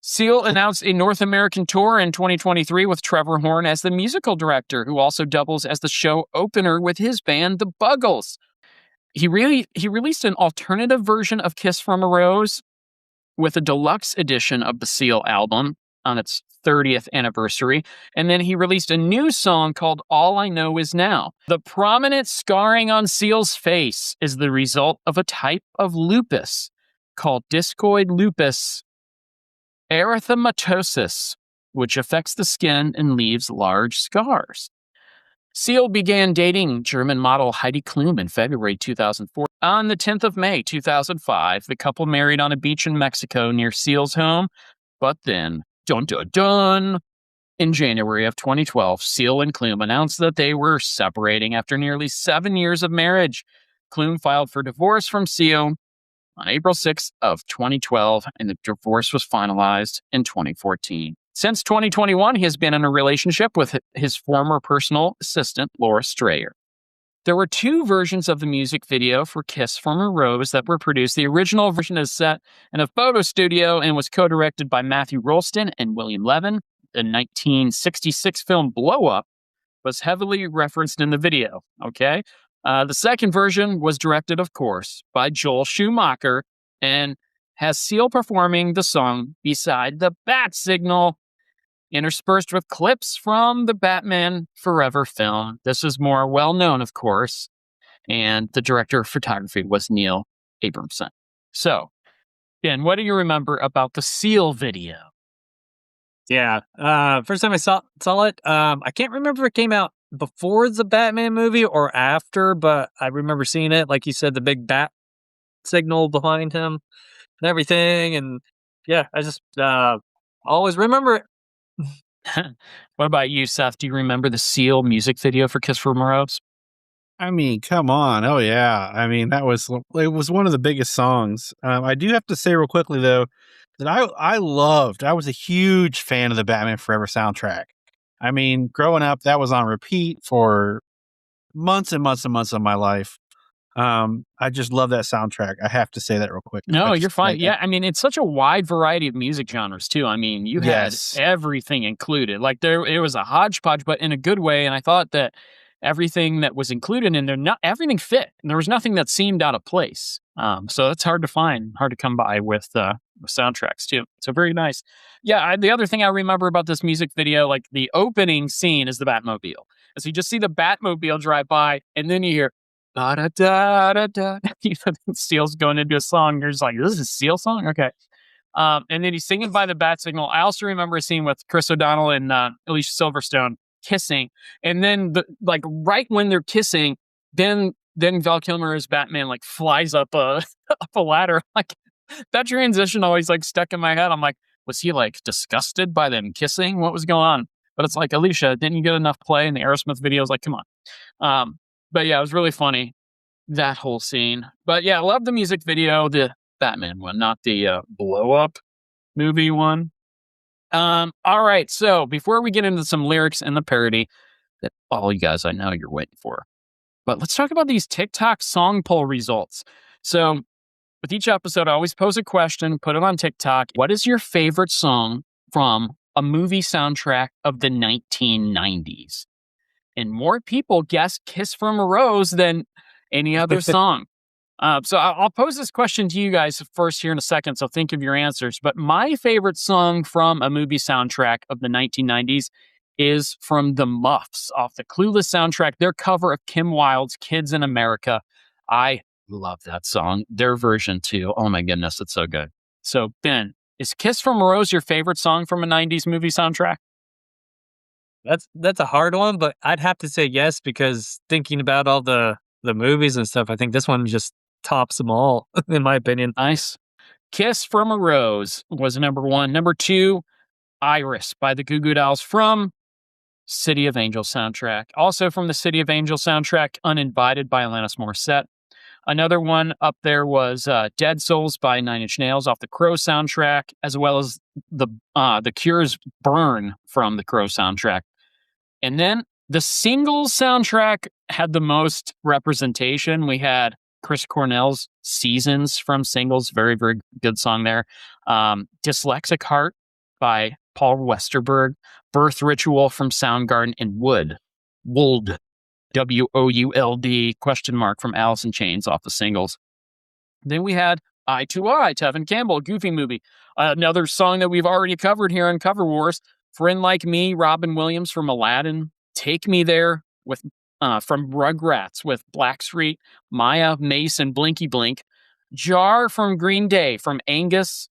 Seal announced a North American tour in 2023 with Trevor Horn as the musical director, who also doubles as the show opener with his band, The Buggles. He released an alternative version of Kiss from a Rose with a deluxe edition of the Seal album on its 30th anniversary, and then he released a new song called All I Know Is Now. The prominent scarring on Seal's face is the result of a type of lupus called discoid lupus erythematosus, which affects the skin and leaves large scars. Seal began dating German model Heidi Klum in February 2004. On the 10th of May 2005, the couple married on a beach in Mexico near Seal's home, but then dun, dun, dun. In January of 2012, Seal and Klum announced that they were separating after nearly 7 years of marriage. Klum filed for divorce from Seal on April 6th of 2012, and the divorce was finalized in 2014. Since 2021, he has been in a relationship with his former personal assistant, Laura Strayer. There were 2 versions of the music video for Kiss from a Rose that were produced. The original version is set in a photo studio and was co-directed by Matthew Rolston and William Levin. The 1966 film Blow Up was heavily referenced in the video, okay? The second version was directed, of course, by Joel Schumacher and has Seal performing the song beside the bat signal, interspersed with clips from the Batman Forever film. This is more well-known, of course, and the director of photography was Neil Abramson. So, Ben, what do you remember about the Seal video? Yeah. First time I saw it, I can't remember if it came out before the Batman movie or after, but I remember seeing it. Like you said, the big bat signal behind him and everything. And yeah, I just always remember it. What about you, Seth? Do you remember the Seal music video for Kiss from a Rose? I mean, come on. Oh, yeah. I mean, it was one of the biggest songs. I do have to say real quickly, though, that I was a huge fan of the Batman Forever soundtrack. I mean, growing up, that was on repeat for months and months and months of my life. I just love that soundtrack. I have to say that real quick. No, you're fine. Yeah, I mean, it's such a wide variety of music genres, too. I mean, you had everything included. Like, it was a hodgepodge, but in a good way, and I thought that everything that was included in there, not everything fit. And there was nothing that seemed out of place. So that's hard to find, hard to come by with soundtracks too. So very nice. Yeah, the other thing I remember about this music video, like the opening scene is the Batmobile. So you just see the Batmobile drive by, and then you hear da da da da da. Steel's going into a song. You're just like, this is a Steel song? Okay. And then he's singing by the bat signal. I also remember a scene with Chris O'Donnell and Alicia Silverstone kissing. And then right when they're kissing, then Val Kilmer as Batman like flies up up a ladder. Like that transition always like stuck in my head. I'm like, was he like disgusted by them kissing? What was going on? But it's like, Alicia, didn't you get enough play in the Aerosmith videos? Like, come on. But yeah, it was really funny, that whole scene. But yeah, I love the music video, the Batman one, not the blow up movie one. All right. So before we get into some lyrics and the parody that all you guys I know you're waiting for, but let's talk about these TikTok song poll results. So with each episode, I always pose a question, put it on TikTok. What is your favorite song from a movie soundtrack of the 1990s? And more people guessed Kiss from a Rose than any other song. So I'll pose this question to you guys first here in a second, so think of your answers. But my favorite song from a movie soundtrack of the 1990s is from the Muffs off the Clueless soundtrack, their cover of Kim Wilde's Kids in America. I love that song. Their version too. Oh my goodness, it's so good. So Ben, is Kiss from a Rose your favorite song from a 90s movie soundtrack? That's a hard one, but I'd have to say yes, because thinking about all the movies and stuff, I think this one just tops them all, in my opinion. Nice. Kiss from a Rose was number one. Number two, Iris by the Goo Goo Dolls from City of Angels soundtrack. Also from the City of Angels soundtrack, Uninvited by Alanis Morissette. Another one up there was Dead Souls by Nine Inch Nails off the Crow soundtrack, as well as the Cure's Burn from the Crow soundtrack. And then the Singles soundtrack had the most representation. We had Chris Cornell's Seasons from Singles, very, very good song there. Dyslexic Heart by Paul Westerberg, Birth Ritual from Soundgarden, and Would, Would, WOULD ? From Alice in Chains off the Singles. Then we had Eye to Eye, Tevin Campbell, Goofy Movie. Another song that we've already covered here on Cover Wars, Friend Like Me, Robin Williams from Aladdin, Take Me There with from Rugrats with Blackstreet, Maya, Mace, and Blinky Blink, Jar from Green Day from Angus,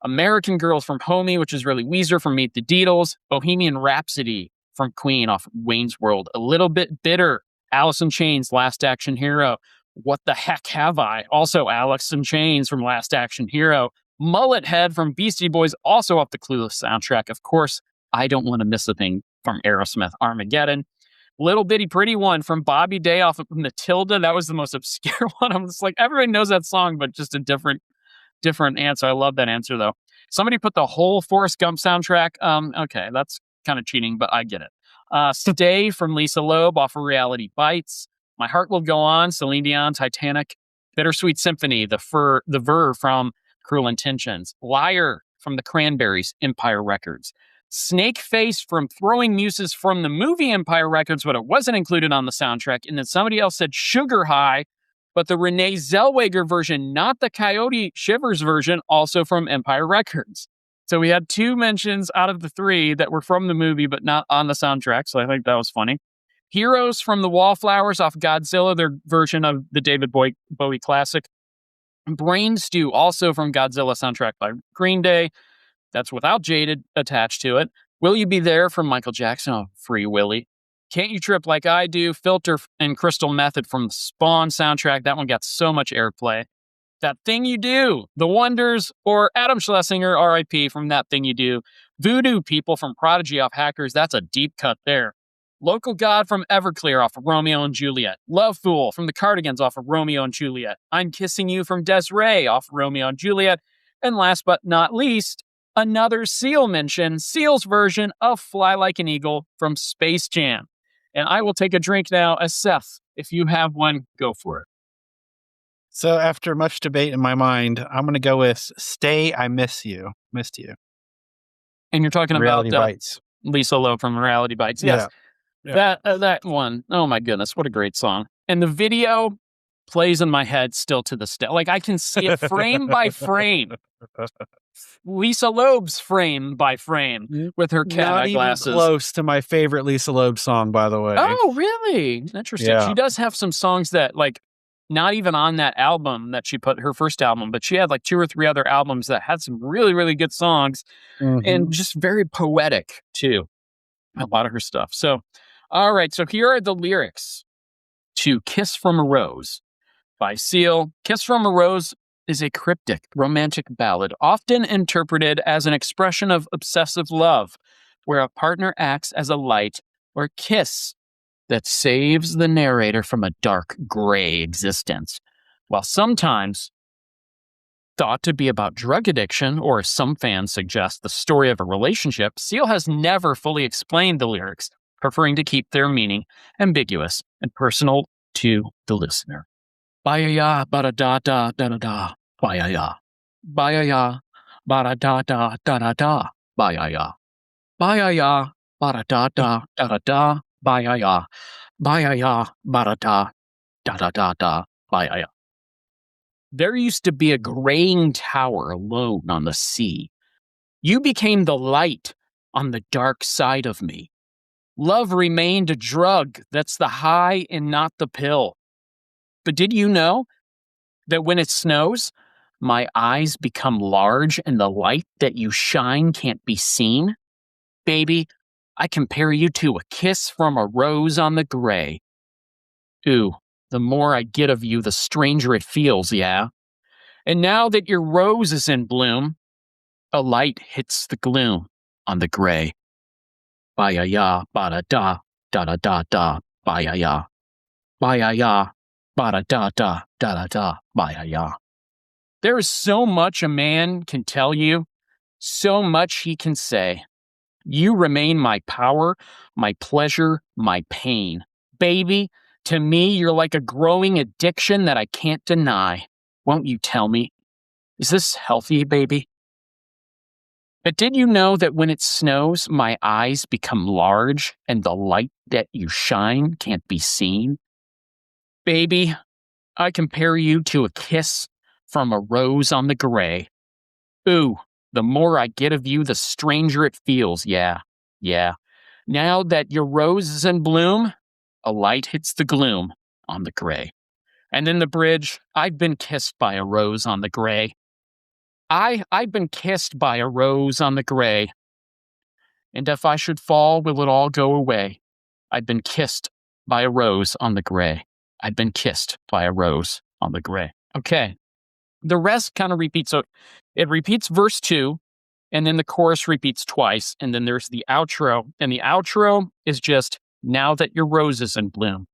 American Girl from Homie, which is really Weezer from Meet the Deedles, Bohemian Rhapsody from Queen off Wayne's World, A Little Bit Bitter, Alice in Chains, Last Action Hero, What the Heck Have I? Also Alice in Chains from Last Action Hero, Mullet Head from Beastie Boys, also off the Clueless soundtrack. Of course, I Don't Want to Miss a Thing from Aerosmith, Armageddon. Little Bitty Pretty One from Bobby Day off of Matilda. That was the most obscure one. I'm just like, everybody knows that song, but just a different answer. I love that answer, though. Somebody put the whole Forrest Gump soundtrack. Okay, that's kind of cheating, but I get it. Stay from Lisa Loeb off of Reality Bites. My Heart Will Go On, Celine Dion, Titanic. Bittersweet Symphony, the Verve from Cruel Intentions. Liar from the Cranberries, Empire Records. Snake Face from Throwing Muses from the movie Empire Records, but it wasn't included on the soundtrack. And then somebody else said Sugar High, but the Renee Zellweger version, not the Coyote Shivers version, also from Empire Records. So we had two mentions out of the three that were from the movie, but not on the soundtrack. So I think that was funny. Heroes from the Wallflowers off Godzilla, their version of the David Bowie classic. Brain Stew, also from Godzilla soundtrack by Green Day. That's without Jaded attached to it. Will You Be There from Michael Jackson, oh, Free Willy. Can't You Trip Like I Do, Filter and Crystal Method from the Spawn soundtrack. That one got so much airplay. That Thing You Do, The Wonders, or Adam Schlesinger, R.I.P. from That Thing You Do. Voodoo People from Prodigy off Hackers. That's a deep cut there. Local God from Everclear off of Romeo and Juliet. Love Fool from the Cardigans off of Romeo and Juliet. I'm Kissing You from Des'ree off of Romeo and Juliet. And last but not least, another Seal mention, Seal's version of Fly Like an Eagle from Space Jam. And I will take a drink now. As Seth, if you have one, go for it. So after much debate in my mind, I'm going to go with Stay, I Miss You. Missed You. And you're talking Reality about Bites. Lisa Loeb from Reality Bites. Yes. Yeah. That one. Oh my goodness. What a great song. And the video, plays in my head still to this day. Like I can see it frame by frame. Lisa Loeb's frame by frame with her cat Not eye even glasses. close to my favorite Lisa Loeb song, by the way. Oh, really? Interesting. Yeah. She does have some songs that like not even on that album that she put her first album, but she had like 2 or 3 other albums that had some really, really good songs and just very poetic too. A lot of her stuff. So, all right. So here are the lyrics to Kiss from a Rose by Seal. Kiss from a Rose is a cryptic, romantic ballad, often interpreted as an expression of obsessive love, where a partner acts as a light or kiss that saves the narrator from a dark, gray existence. While sometimes thought to be about drug addiction, or some fans suggest the story of a relationship, Seal has never fully explained the lyrics, preferring to keep their meaning ambiguous and personal to the listener. Ba-ya-ya, ba-da-da-da, da-da-da, ba-ya-ya. Ba-ya-ya, ba-da-da-da, da-da-da, ba-ya-ya. Ba-ya-ya, ba-da-da-da, da-da-da, ba-ya-ya. Ba-ya-ya, ba-da-da, da-da-da-da, ba-ya-ya. There used to be a graying tower alone on the sea. You became the light on the dark side of me. Love remained a drug that's the high and not the pill. But did you know that when it snows, my eyes become large and the light that you shine can't be seen? Baby, I compare you to a kiss from a rose on the gray. Ooh, the more I get of you, the stranger it feels, yeah? And now that your rose is in bloom, a light hits the gloom on the gray. Ba-ya-ya, ba-da-da, da-da-da-da, ba-ya-ya. Ba-ya-ya, ba-da-da-da, da-da-da, ba-ya-ya. There is so much a man can tell you, so much he can say. You remain my power, my pleasure, my pain. Baby, to me, you're like a growing addiction that I can't deny. Won't you tell me? Is this healthy, baby? But did you know that when it snows, my eyes become large and the light that you shine can't be seen? Baby, I compare you to a kiss from a rose on the gray. Ooh, the more I get of you, the stranger it feels, yeah. Now that your rose is in bloom, a light hits the gloom on the gray. And in the bridge, I've been kissed by a rose on the gray. I've been kissed by a rose on the gray. And if I should fall, will it all go away? I've been kissed by a rose on the gray. I've been kissed by a rose on the gray. Okay. The rest kind of repeats. So it repeats verse 2, and then the chorus repeats twice, and then there's the outro. And the outro is just, now that your rose is in bloom,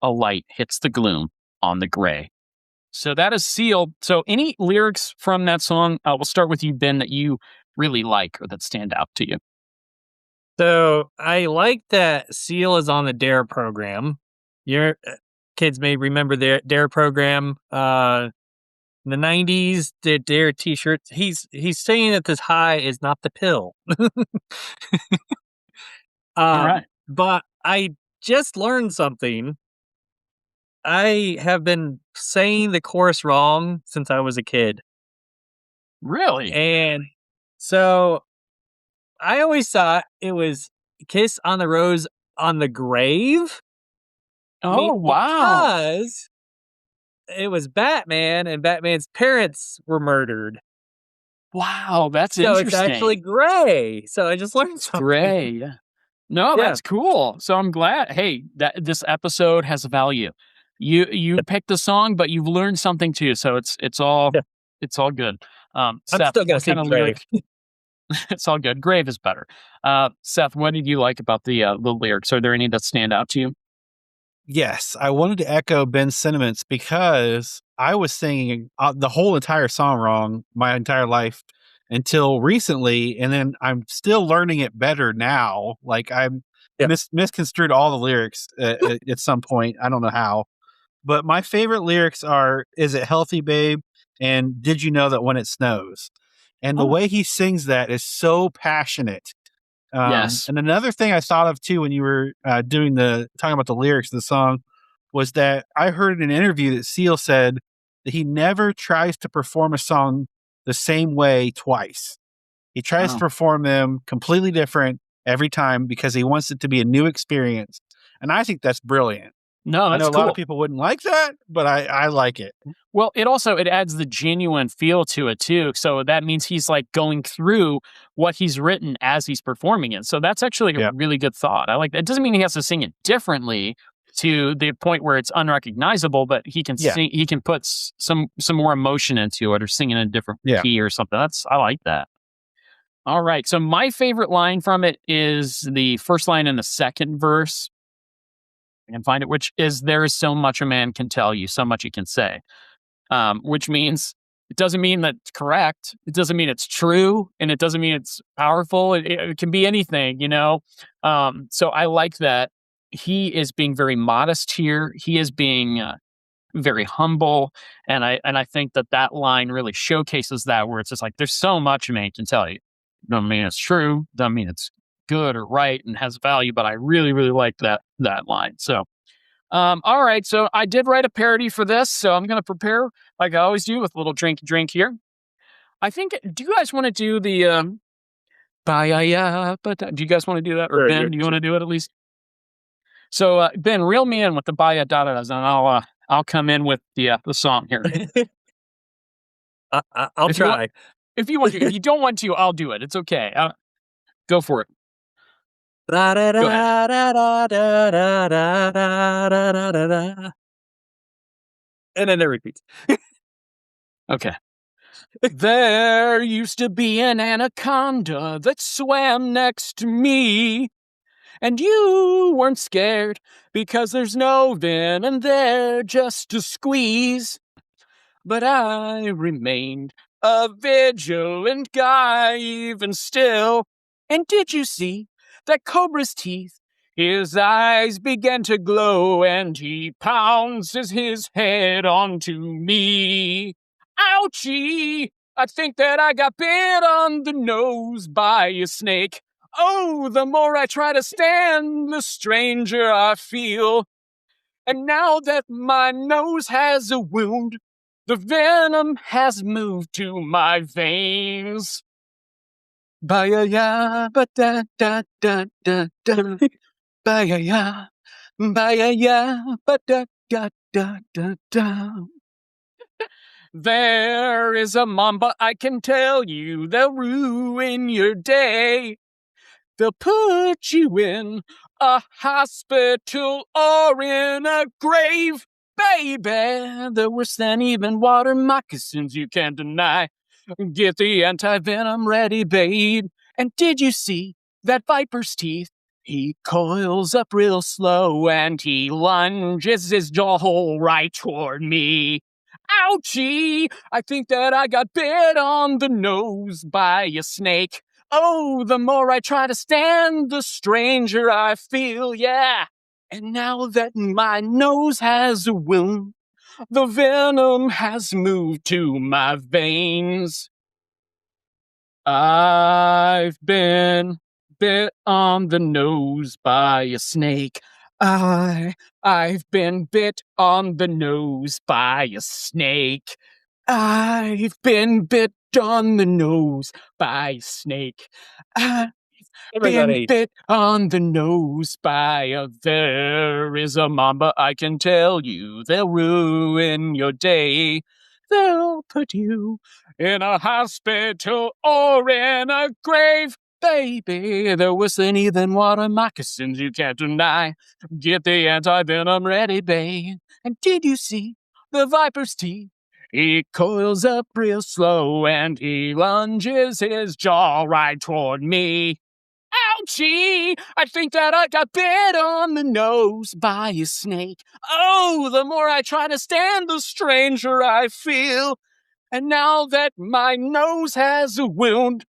a light hits the gloom on the gray. So that is Seal. So any lyrics from that song, we'll start with you, Ben, that you really like or that stand out to you. So I like that Seal is on the DARE program. Your kids may remember the DARE program. In the 90s, the DARE t-shirts. He's saying that this high is not the pill. All right. But I just learned something. I have been saying the chorus wrong since I was a kid. Really? And so I always thought it was Kiss on the Rose on the Grave. Oh, wow. Because it was Batman and Batman's parents were murdered. Wow, that's So interesting. it's actually gray. So I just learned something. Gray, yeah. No, Yeah. that's cool. So I'm glad. Hey, that this episode has value. You picked the song, but you've learned something too. So it's all good. I'm Seth, still gonna what say kind of Grave. it's all good. Grave is better. Seth, what did you like about the lyrics? Are there any that stand out to you? Yes, I wanted to echo Ben's sentiments because I was singing the whole entire song wrong my entire life until recently, and then I'm still learning it better now. Like I'm misconstrued all the lyrics at some point. I don't know how, but my favorite lyrics are "Is it healthy, babe?" and "Did you know that when it snows?" And the way he sings that is so passionate. Yes. And another thing I thought of too when you were talking about the lyrics of the song was that I heard in an interview that Seal said that he never tries to perform a song the same way twice. He tries to perform them completely different every time because he wants it to be a new experience. And I think that's brilliant. No, I that's know a cool. lot of people wouldn't like that, but I like it. Well, it adds the genuine feel to it too. So that means he's like going through what he's written as he's performing it. So that's actually a really good thought. I like that. It doesn't mean he has to sing it differently to the point where it's unrecognizable, but he can sing. He can put some more emotion into it, or sing in a different key or something. I like that. All right. So my favorite line from it is the first line in the second verse. I can find it, which is, "There is so much a man can tell you, so much he can say," which means it doesn't mean that it's correct. It doesn't mean it's true, and it doesn't mean it's powerful. It can be anything, you know? So I like that he is being very modest here. He is being very humble. And I think that line really showcases that, where it's just like, there's so much a man can tell you. Doesn't mean it's true. Doesn't mean it's good or right and has value, but I really, really like that line. So, all right. So I did write a parody for this, so I'm going to prepare like I always do with a little drink here. I think, do you guys want to do the, do you guys want to do that? Or Ben, do you want to do it at least? So, Ben, reel me in with the baya da da da's, and I'll come in with the song here. I'll try. If you want to. If you don't want to, I'll do it. It's okay. Go for it. And then it repeats. Okay. There used to be an anaconda that swam next to me, and you weren't scared because there's no venom there just to squeeze. But I remained a vigilant guy even still. And did you see that cobra's teeth? His eyes began to glow, and he pounds his head onto me. Ouchie! I think that I got bit on the nose by a snake. Oh, the more I try to stand, the stranger I feel. And now that my nose has a wound, the venom has moved to my veins. Ba-ya-ya, ba-da-da-da-da-da. Ba-ya-ya, ba-ya-ya, ba-da-da-da-da-da. There is a mamba, I can tell you, they'll ruin your day. They'll put you in a hospital or in a grave. Baby, they're worse than even water moccasins, you can't deny. Get the anti-venom ready, babe. And did you see that viper's teeth? He coils up real slow and he lunges his jaw hole right toward me. Ouchie! I think that I got bit on the nose by a snake. Oh, the more I try to stand, the stranger I feel, yeah. And now that my nose has a wound, the venom has moved to my veins. I've been bit on the nose by a snake. I've been bit on the nose by a snake. I've been bit on the nose by a snake. I've been bit on the nose by a... There is a mamba, I can tell you, they'll ruin your day. They'll put you in a hospital or in a grave. Baby, they're worse than even water moccasins, you can't deny. Get the anti-venom ready, babe. And did you see the viper's teeth? He coils up real slow and he lunges his jaw right toward me. Ouchie! I think that I got bit on the nose by a snake. Oh, the more I try to stand, the stranger I feel. And now that my nose has a wound,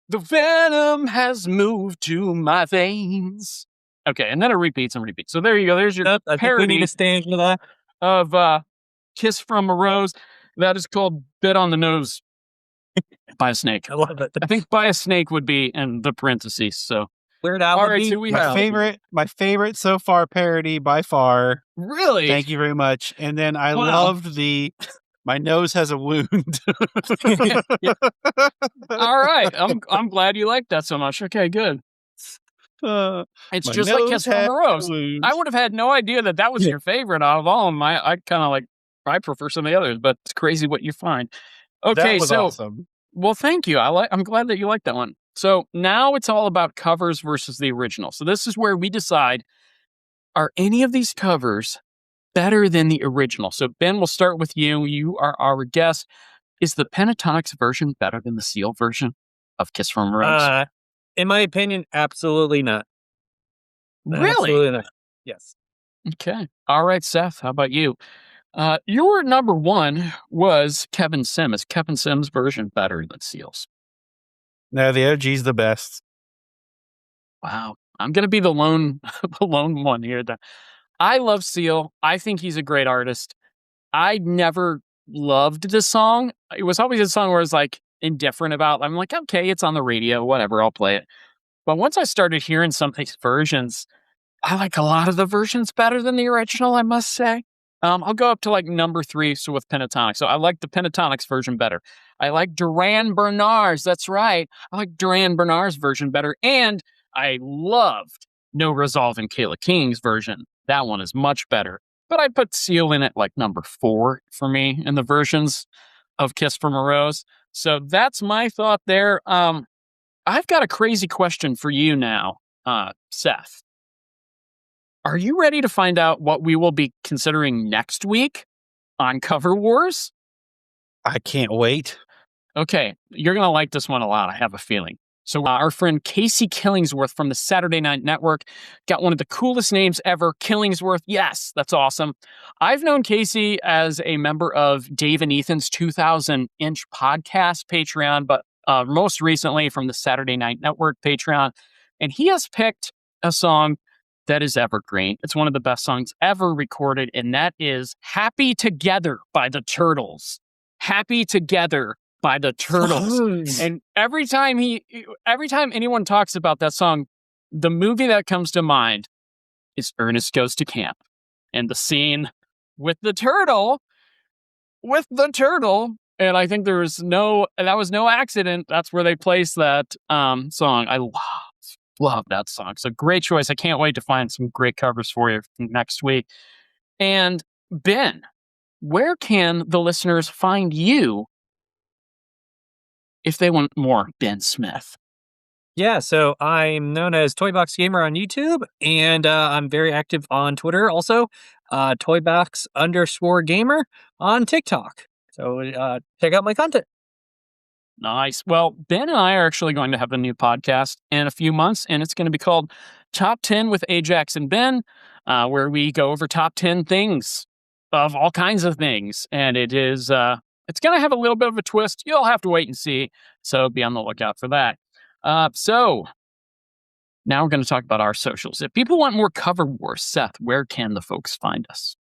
the venom has moved to my veins. Okay, and then it repeats and repeats. So there you go. There's your I think we need a stand for that. Of Kiss from a Rose. That is called Bit on the Nose by a Snake. I love it. I think by a snake would be in the parentheses. So Weird Al All would right, be so we My have favorite so far parody by far. really. Thank you very much. And then I Wow. loved the "My nose has a wound." Yeah. All right, I'm glad you liked that so much. Okay, good. It's My just like nose Kiss from has a a Rose. wound. I would have had no idea that was Yeah. your favorite out of all of them. I kind of I prefer some of the others, but it's crazy what you find. That Okay, was so awesome. well, thank you. I'm glad that you like that one. So now it's all about covers versus the original. So this is where we decide, are any of these covers better than the original? So Ben, we'll start with you. You are our guest. Is the Pentatonics version better than the Seal version of Kiss from a Rose? In my opinion, absolutely not. Really? Absolutely not. Yes. Okay. All right, Seth, how about you? Your number one was Kevin Sim. Is Kevin Sim's version better than Seal's? No, the OG's the best. Wow. I'm going to be the lone one here. I love Seal. I think he's a great artist. I never loved the song. It was always a song where I was like indifferent about. I'm like, okay, it's on the radio, whatever, I'll play it. But once I started hearing some of these versions, I like a lot of the versions better than the original, I must say. I'll go up to like number 3, so with Pentatonics. So I like the Pentatonics version better. I like Duran Bernard's. That's right. I like Duran Bernard's version better. And I loved No Resolve and Kayla King's version. That one is much better. But I'd put Seal in at like number 4 for me in the versions of Kiss from a Rose. So that's my thought there. I've got a crazy question for you now, Seth. Are you ready to find out what we will be considering next week on Cover Wars? I can't wait. Okay, you're going to like this one a lot, I have a feeling. So our friend Casey Killingsworth from the Saturday Night Network got one of the coolest names ever, Killingsworth. Yes, that's awesome. I've known Casey as a member of Dave and Ethan's 2000-inch podcast Patreon, but most recently from the Saturday Night Network Patreon. And he has picked a song that is evergreen. It's one of the best songs ever recorded, and that is Happy Together by the Turtles. Happy Together by the Turtles. And every time anyone talks about that song, the movie that comes to mind is Ernest Goes to Camp. And the scene with the turtle, and I think that was no accident. That's where they placed that song. I love that song. So great choice. I can't wait to find some great covers for you next week. And Ben, where can the listeners find you if they want more Ben Smith? Yeah, so I'm known as Toybox Gamer on YouTube, and I'm very active on Twitter also, Toybox_gamer on TikTok. So check out my content. Nice. Well, Ben and I are actually going to have a new podcast in a few months, and it's going to be called Top 10 with aJaX and Ben, where we go over top 10 things of all kinds of things. And it is, it's going to have a little bit of a twist. You'll have to wait and see. So be on the lookout for that. So now we're going to talk about our socials. If people want more Cover Wars, Seth, where can the folks find us?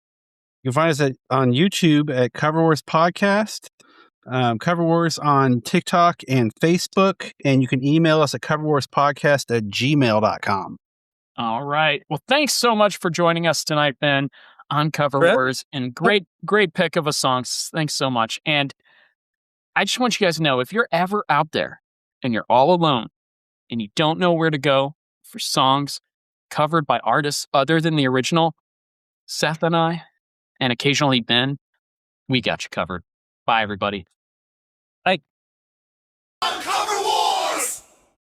You can find us on YouTube at Cover Wars Podcast, Cover Wars on TikTok and Facebook, and you can email us at coverwarspodcast@gmail.com. All right. Well, thanks so much for joining us tonight, Ben, on Cover Wars, and great pick of a song. Thanks so much. And I just want you guys to know, if you're ever out there and you're all alone and you don't know where to go for songs covered by artists other than the original, Seth and I, and occasionally Ben, we got you covered. Bye, everybody. Bye. Cover